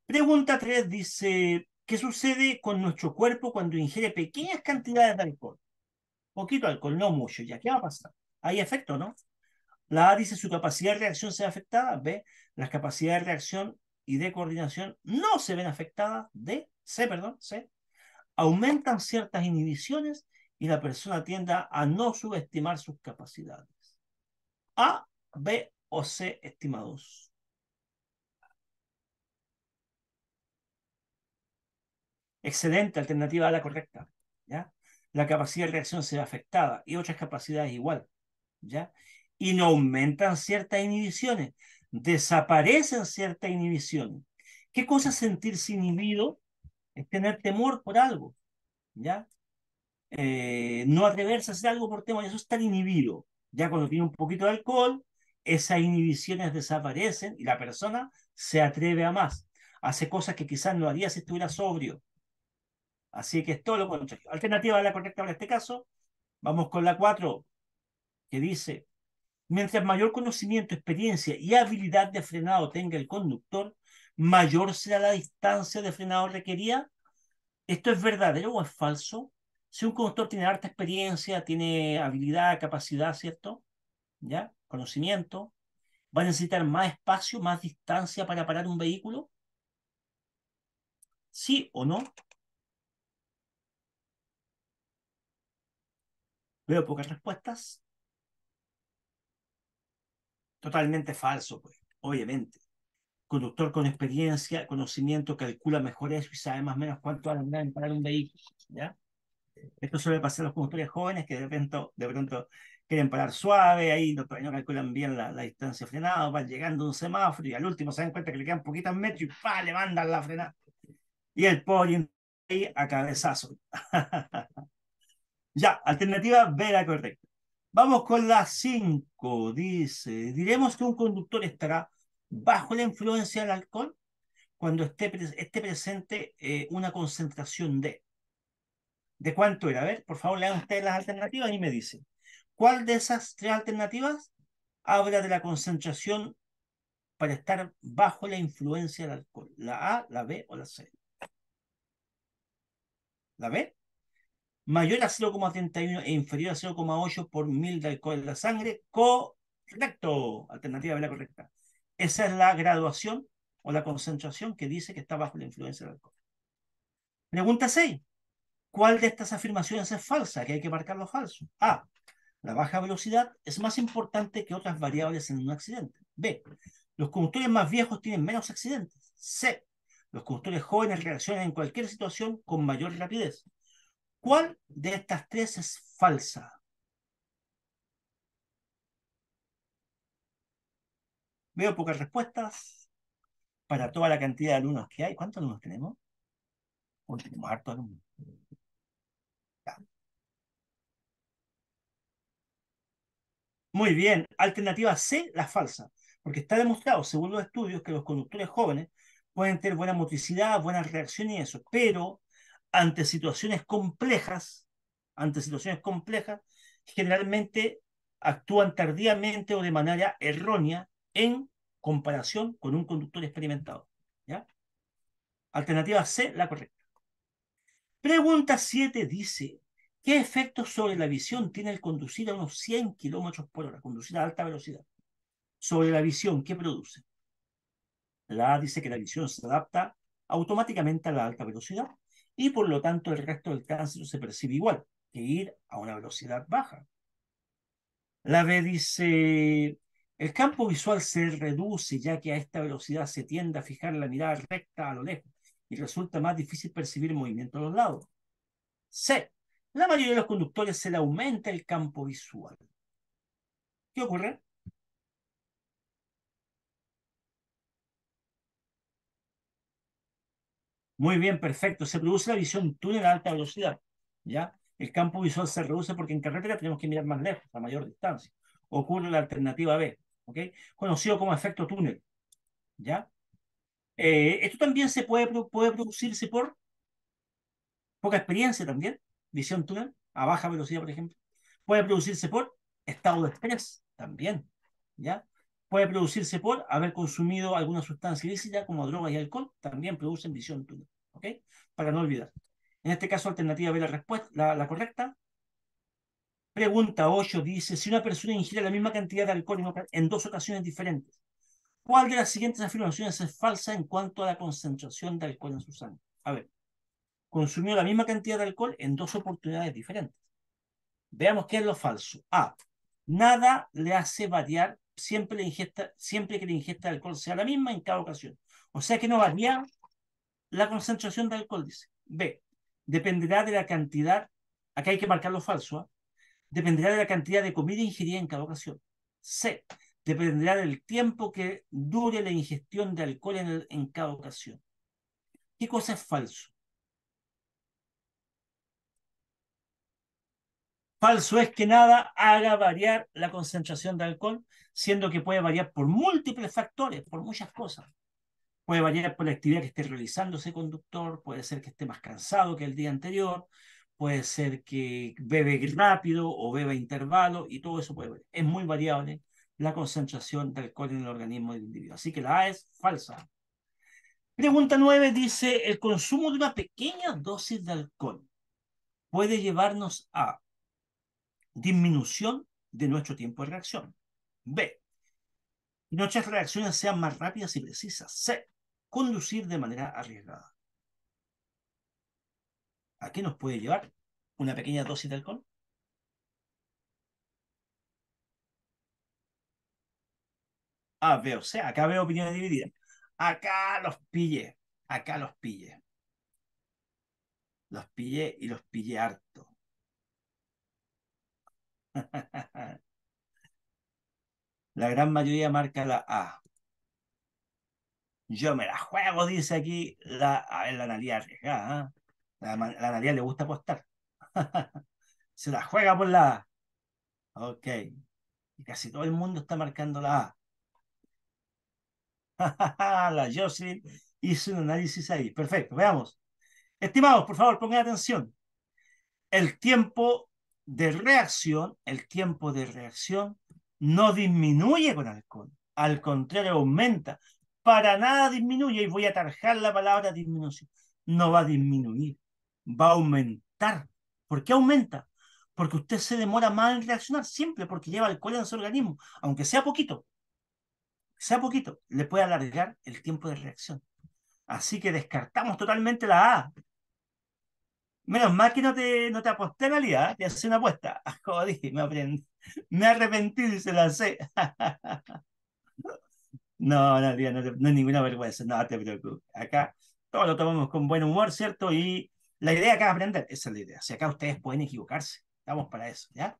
Pregunta 3 dice, ¿qué sucede con nuestro cuerpo cuando ingiere pequeñas cantidades de alcohol? Poquito alcohol, no mucho. ¿Ya qué va a pasar? Hay efecto, ¿no? La A dice, su capacidad de reacción se ve afectada. B, las capacidades de reacción y de coordinación no se ven afectadas. D, C, perdón, C, aumentan ciertas inhibiciones y la persona tiende a no subestimar sus capacidades. A, B o C, estimados. Excelente, alternativa a la correcta. ¿Ya? La capacidad de reacción se ve afectada y otras capacidades igual. ¿Ya? Y no aumentan ciertas inhibiciones, desaparecen ciertas inhibiciones. ¿Qué cosa es sentirse inhibido? Es tener temor por algo. ¿Ya? No atreverse a hacer algo por temor, eso es estar inhibido. Ya cuando tiene un poquito de alcohol, esas inhibiciones desaparecen y la persona se atreve a más. Hace cosas que quizás no haría si estuviera sobrio. Así que es todo lo contrario. Alternativa a la correcta para este caso. Vamos con la 4 que dice, mientras mayor conocimiento, experiencia y habilidad de frenado tenga el conductor, mayor será la distancia de frenado requerida. ¿Esto es verdadero o es falso? Si un conductor tiene harta experiencia, tiene habilidad, capacidad, ¿cierto? ¿Ya? Conocimiento, va a necesitar más espacio, más distancia para parar un vehículo. ¿Sí o no? Veo pocas respuestas. Totalmente falso, pues, obviamente. Conductor con experiencia, conocimiento, calcula mejor eso y sabe más o menos cuánto va a andar en parar un vehículo. ¿Ya? Esto suele pasar a los conductores jóvenes que de pronto quieren parar suave, ahí no, no calculan bien la distancia frenada, van llegando a un semáforo y al último se dan cuenta que le quedan poquitos metros y ¡pa! Le mandan la frenada. Y el pobre ahí a cabezazo. Ya, alternativa B la correcta. Vamos con la 5. Dice, diremos que un conductor estará bajo la influencia del alcohol cuando esté presente una concentración ¿De cuánto era? A ver, por favor, lean ustedes las alternativas y me dicen. ¿Cuál de esas tres alternativas habla de la concentración para estar bajo la influencia del alcohol? ¿La A, la B o la C? ¿La B? Mayor a 0,31 e inferior a 0,8 por mil de alcohol en la sangre. Correcto. Alternativa B la correcta. Esa es la graduación o la concentración que dice que está bajo la influencia del alcohol. Pregunta 6. ¿Cuál de estas afirmaciones es falsa? Que hay que marcarlo falso. A. La baja velocidad es más importante que otras variables en un accidente. B. Los conductores más viejos tienen menos accidentes. C. Los conductores jóvenes reaccionan en cualquier situación con mayor rapidez. ¿Cuál de estas tres es falsa? Veo pocas respuestas para toda la cantidad de alumnos que hay. ¿Cuántos alumnos tenemos? Hoy tenemos harto alumno. Ya. Muy bien. Alternativa C, la falsa. Porque está demostrado, según los estudios, que los conductores jóvenes pueden tener buena motricidad, buena reacción y eso. Pero ante situaciones complejas, ante situaciones complejas, generalmente actúan tardíamente o de manera errónea en comparación con un conductor experimentado. ¿Ya? Alternativa C, la correcta. Pregunta 7 dice, ¿qué efectos sobre la visión tiene el conducir a unos 100 kilómetros por hora, conducir a alta velocidad? Sobre la visión, ¿qué produce? La A dice que la visión se adapta automáticamente a la alta velocidad y por lo tanto el resto del tránsito se percibe igual que ir a una velocidad baja. La B dice, el campo visual se reduce ya que a esta velocidad se tiende a fijar la mirada recta a lo lejos y resulta más difícil percibir movimiento a los lados. C. La mayoría de los conductores se le aumenta el campo visual. ¿Qué ocurre? Muy bien, perfecto. Se produce la visión túnel a alta velocidad. ¿Ya? El campo visual se reduce porque en carretera tenemos que mirar más lejos, a mayor distancia. Ocurre la alternativa B, ¿ok? Conocido como efecto túnel. ¿Ya? Esto también puede producirse por poca experiencia también, visión túnel, a baja velocidad, por ejemplo. Puede producirse por estado de estrés también, ¿ya? Puede producirse por haber consumido alguna sustancia ilícita como drogas y alcohol, también producen visión túnel, ¿ok? Para no olvidar. En este caso, alternativa B la respuesta, la correcta. Pregunta 8 dice, si una persona ingiere la misma cantidad de alcohol en dos ocasiones diferentes, ¿cuál de las siguientes afirmaciones es falsa en cuanto a la concentración de alcohol en su sangre? A ver, consumió la misma cantidad de alcohol en dos oportunidades diferentes. Veamos qué es lo falso. A. Nada le hace variar siempre que la ingesta de alcohol sea la misma en cada ocasión. O sea que no varía la concentración de alcohol, dice. B. Dependerá de la cantidad, acá hay que marcar lo falso, ¿eh? Dependerá de la cantidad de comida ingerida en cada ocasión. C. Dependerá del tiempo que dure la ingestión de alcohol en cada ocasión. ¿Qué cosa es falso? Falso es que nada haga variar la concentración de alcohol, siendo que puede variar por múltiples factores, por muchas cosas. Puede variar por la actividad que esté realizando ese conductor, puede ser que esté más cansado que el día anterior, puede ser que bebe rápido o beba intervalo y todo eso puede variar. Es muy variable la concentración de alcohol en el organismo del individuo. Así que la A es falsa. Pregunta 9 dice, el consumo de una pequeña dosis de alcohol puede llevarnos a disminución de nuestro tiempo de reacción. B. Nuestras reacciones sean más rápidas y precisas. C. Conducir de manera arriesgada. ¿A qué nos puede llevar una pequeña dosis de alcohol? A, B o C. Acá veo opiniones divididas. Acá los pillé. Acá los pillé. Los pillé y los pillé harto. La gran mayoría marca la A. Yo me la juego, dice aquí a ver, la Analía arriesgada. ¿Eh? La Analía le gusta apostar. Se la juega por la A. Ok. Y casi todo el mundo está marcando la A. La Jocelyn hizo un análisis ahí. Perfecto, veamos. Estimados, por favor, pongan atención. El tiempo de reacción no disminuye con alcohol. Al contrario, aumenta. Para nada disminuye, y voy a tarjar la palabra disminución. No va a disminuir, va a aumentar. ¿Por qué aumenta? Porque usted se demora más en reaccionar, siempre porque lleva alcohol en su organismo, aunque sea poquito, le puede alargar el tiempo de reacción. Así que descartamos totalmente la A. Menos mal que no te aposté en realidad, ¿eh? Te hace una apuesta. Joder, me arrepentí y se la sé. No, no, tía, no es ninguna vergüenza, no te preocupes. Acá todo lo tomamos con buen humor, ¿cierto? Y la idea acá es aprender, esa es la idea. Si acá ustedes pueden equivocarse, estamos para eso, ¿ya?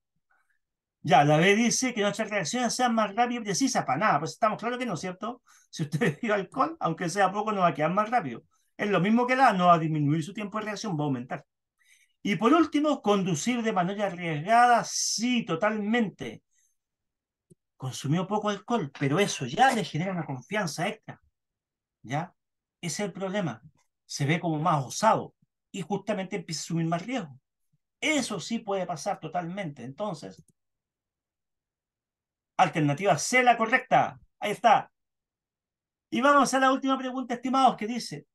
Ya, la B dice que nuestras reacciones sean más rápidas y precisas, para nada, pues estamos claros que no, ¿cierto? Si usted bebe alcohol, aunque sea poco, no va a quedar más rápido. Es lo mismo que la no va a disminuir su tiempo de reacción, va a aumentar. Y por último, conducir de manera arriesgada, sí, totalmente. Consumió poco alcohol, pero eso ya le genera una confianza extra, ¿ya? Ese es el problema. Se ve como más osado y justamente empieza a asumir más riesgo. Eso sí puede pasar totalmente. Entonces, alternativa C, la correcta. Ahí está. Y vamos a la última pregunta, estimados, que dice,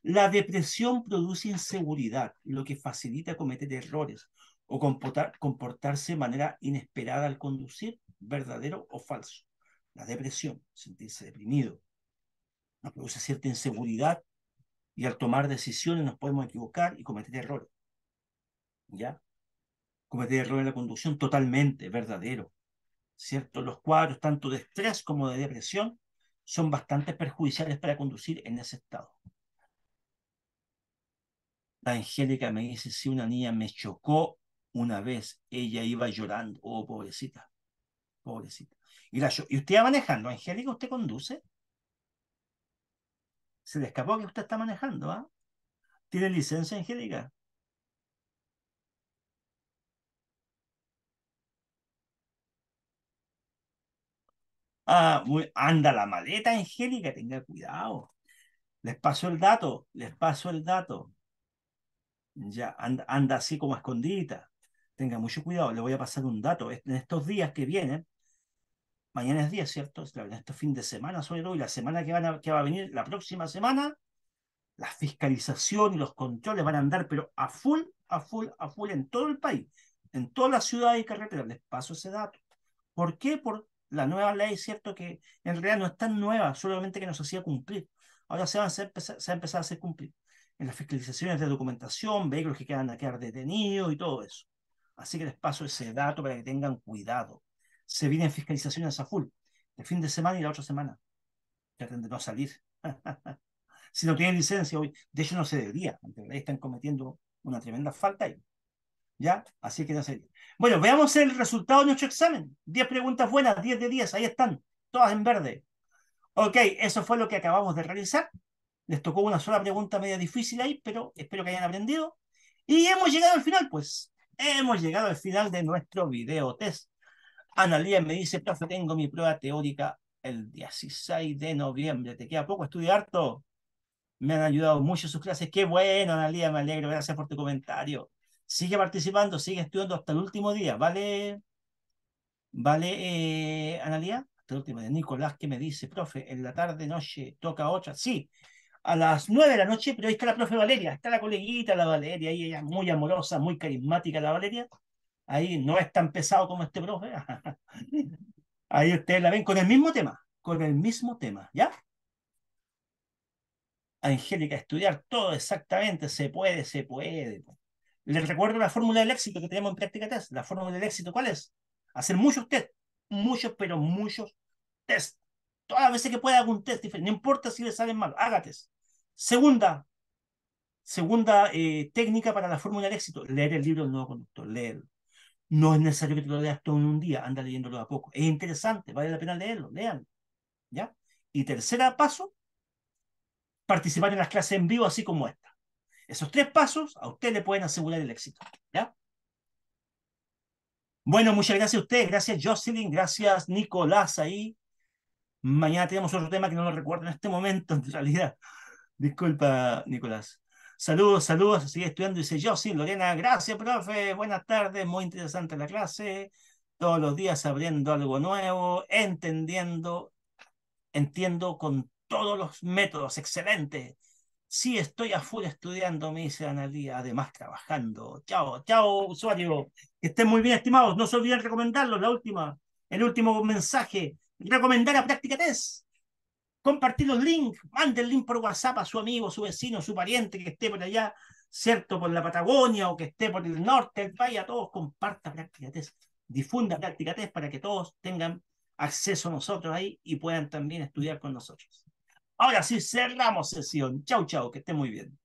la depresión produce inseguridad, lo que facilita cometer errores o comportarse de manera inesperada al conducir, verdadero o falso. La depresión, sentirse deprimido, nos produce cierta inseguridad y al tomar decisiones nos podemos equivocar y cometer errores. ¿Ya? Cometer errores en la conducción totalmente verdadero. ¿Cierto? Los cuadros tanto de estrés como de depresión son bastante perjudiciales para conducir en ese estado. La Angélica me dice, si una niña me chocó una vez, ella iba llorando. Oh, pobrecita, pobrecita. ¿Y usted va manejando, Angélica? ¿Usted conduce? Se le escapó que usted está manejando, ¿ah? ¿Tiene licencia, Angélica? Ah, anda la maleta, Angélica, tenga cuidado. Les paso el dato, les paso el dato. Ya, anda así como escondidita. Tenga mucho cuidado, le voy a pasar un dato. En estos días que vienen, mañana es día, ¿cierto? En estos fin de semana, sobre todo, y la semana que va a venir, la próxima semana, la fiscalización y los controles van a andar, pero a full, a full, a full en todo el país, en todas las ciudades y carreteras. Les paso ese dato. ¿Por qué? Por la nueva ley, ¿cierto? Que en realidad no es tan nueva, solamente que nos hacía cumplir. Ahora se va a empezar a hacer cumplir. En las fiscalizaciones de documentación, vehículos que quedan a quedar detenidos y todo eso. Así que les paso ese dato para que tengan cuidado. Se vienen fiscalizaciones a full, el fin de semana y la otra semana. Traten de no salir. Si no tienen licencia hoy, de hecho no se debería, en realidad están cometiendo una tremenda falta ahí. ¿Ya? Así que no sé. Bueno, veamos el resultado de nuestro examen. 10 preguntas buenas, 10 de 10, ahí están, todas en verde. Ok, eso fue lo que acabamos de realizar. Les tocó una sola pregunta media difícil ahí, pero espero que hayan aprendido. Y hemos llegado al final, pues. Hemos llegado al final de nuestro video test. Analía me dice, profe, tengo mi prueba teórica el 16 de noviembre. ¿Te queda poco estudiar harto? Me han ayudado mucho sus clases. Qué bueno, Analia, me alegro. Gracias por tu comentario. Sigue participando, sigue estudiando hasta el último día. ¿Vale? ¿Vale, Analia? Hasta el último día. Nicolás, que me dice, profe, en la tarde, noche, toca otra. Sí, a las 9 de la noche, pero ahí está la profe Valeria. Está la coleguita, la Valeria. Ahí ella muy amorosa, muy carismática, la Valeria. Ahí no es tan pesado como este profe. Ahí ustedes la ven con el mismo tema. Con el mismo tema, ¿ya? Angélica, estudiar todo exactamente, se puede, se puede. Les recuerdo la fórmula del éxito que tenemos en práctica test. La fórmula del éxito, ¿cuál es? Hacer muchos test, muchos, pero muchos test. Todas las veces que pueda haga un test diferente, no importa si le salen mal, haga test. Segunda, segunda técnica para la fórmula del éxito, leer el libro del nuevo conductor, leerlo. No es necesario que te lo leas todo en un día, anda leyéndolo a poco. Es interesante, vale la pena leerlo, lean. ¿Ya? Y tercera paso, participar en las clases en vivo, así como esta. Esos tres pasos a usted le pueden asegurar el éxito. ¿Ya? Bueno, muchas gracias a usted, gracias Jocelyn, gracias Nicolás ahí. Mañana tenemos otro tema que no lo recuerdo en este momento, en realidad. Disculpa, Nicolás. Saludos, saludos, sigue estudiando, dice Jocelyn, Lorena, gracias, profe, buenas tardes, muy interesante la clase. Todos los días abriendo algo nuevo, entiendo con todos los métodos, excelente. Sí, estoy a full estudiando, me dice Analía, además trabajando. Chao, chao, usuario. Que estén muy bien, estimados. No se olviden recomendarlos, el último mensaje. Recomendar a Práctica Test. Compartir los links. Mande el link por WhatsApp a su amigo, su vecino, su pariente que esté por allá, cierto, por la Patagonia o que esté por el norte del país. A todos comparta Práctica Test. Difunda Práctica Test para que todos tengan acceso a nosotros ahí y puedan también estudiar con nosotros. Ahora sí, cerramos sesión. Chau, chau, que esté muy bien.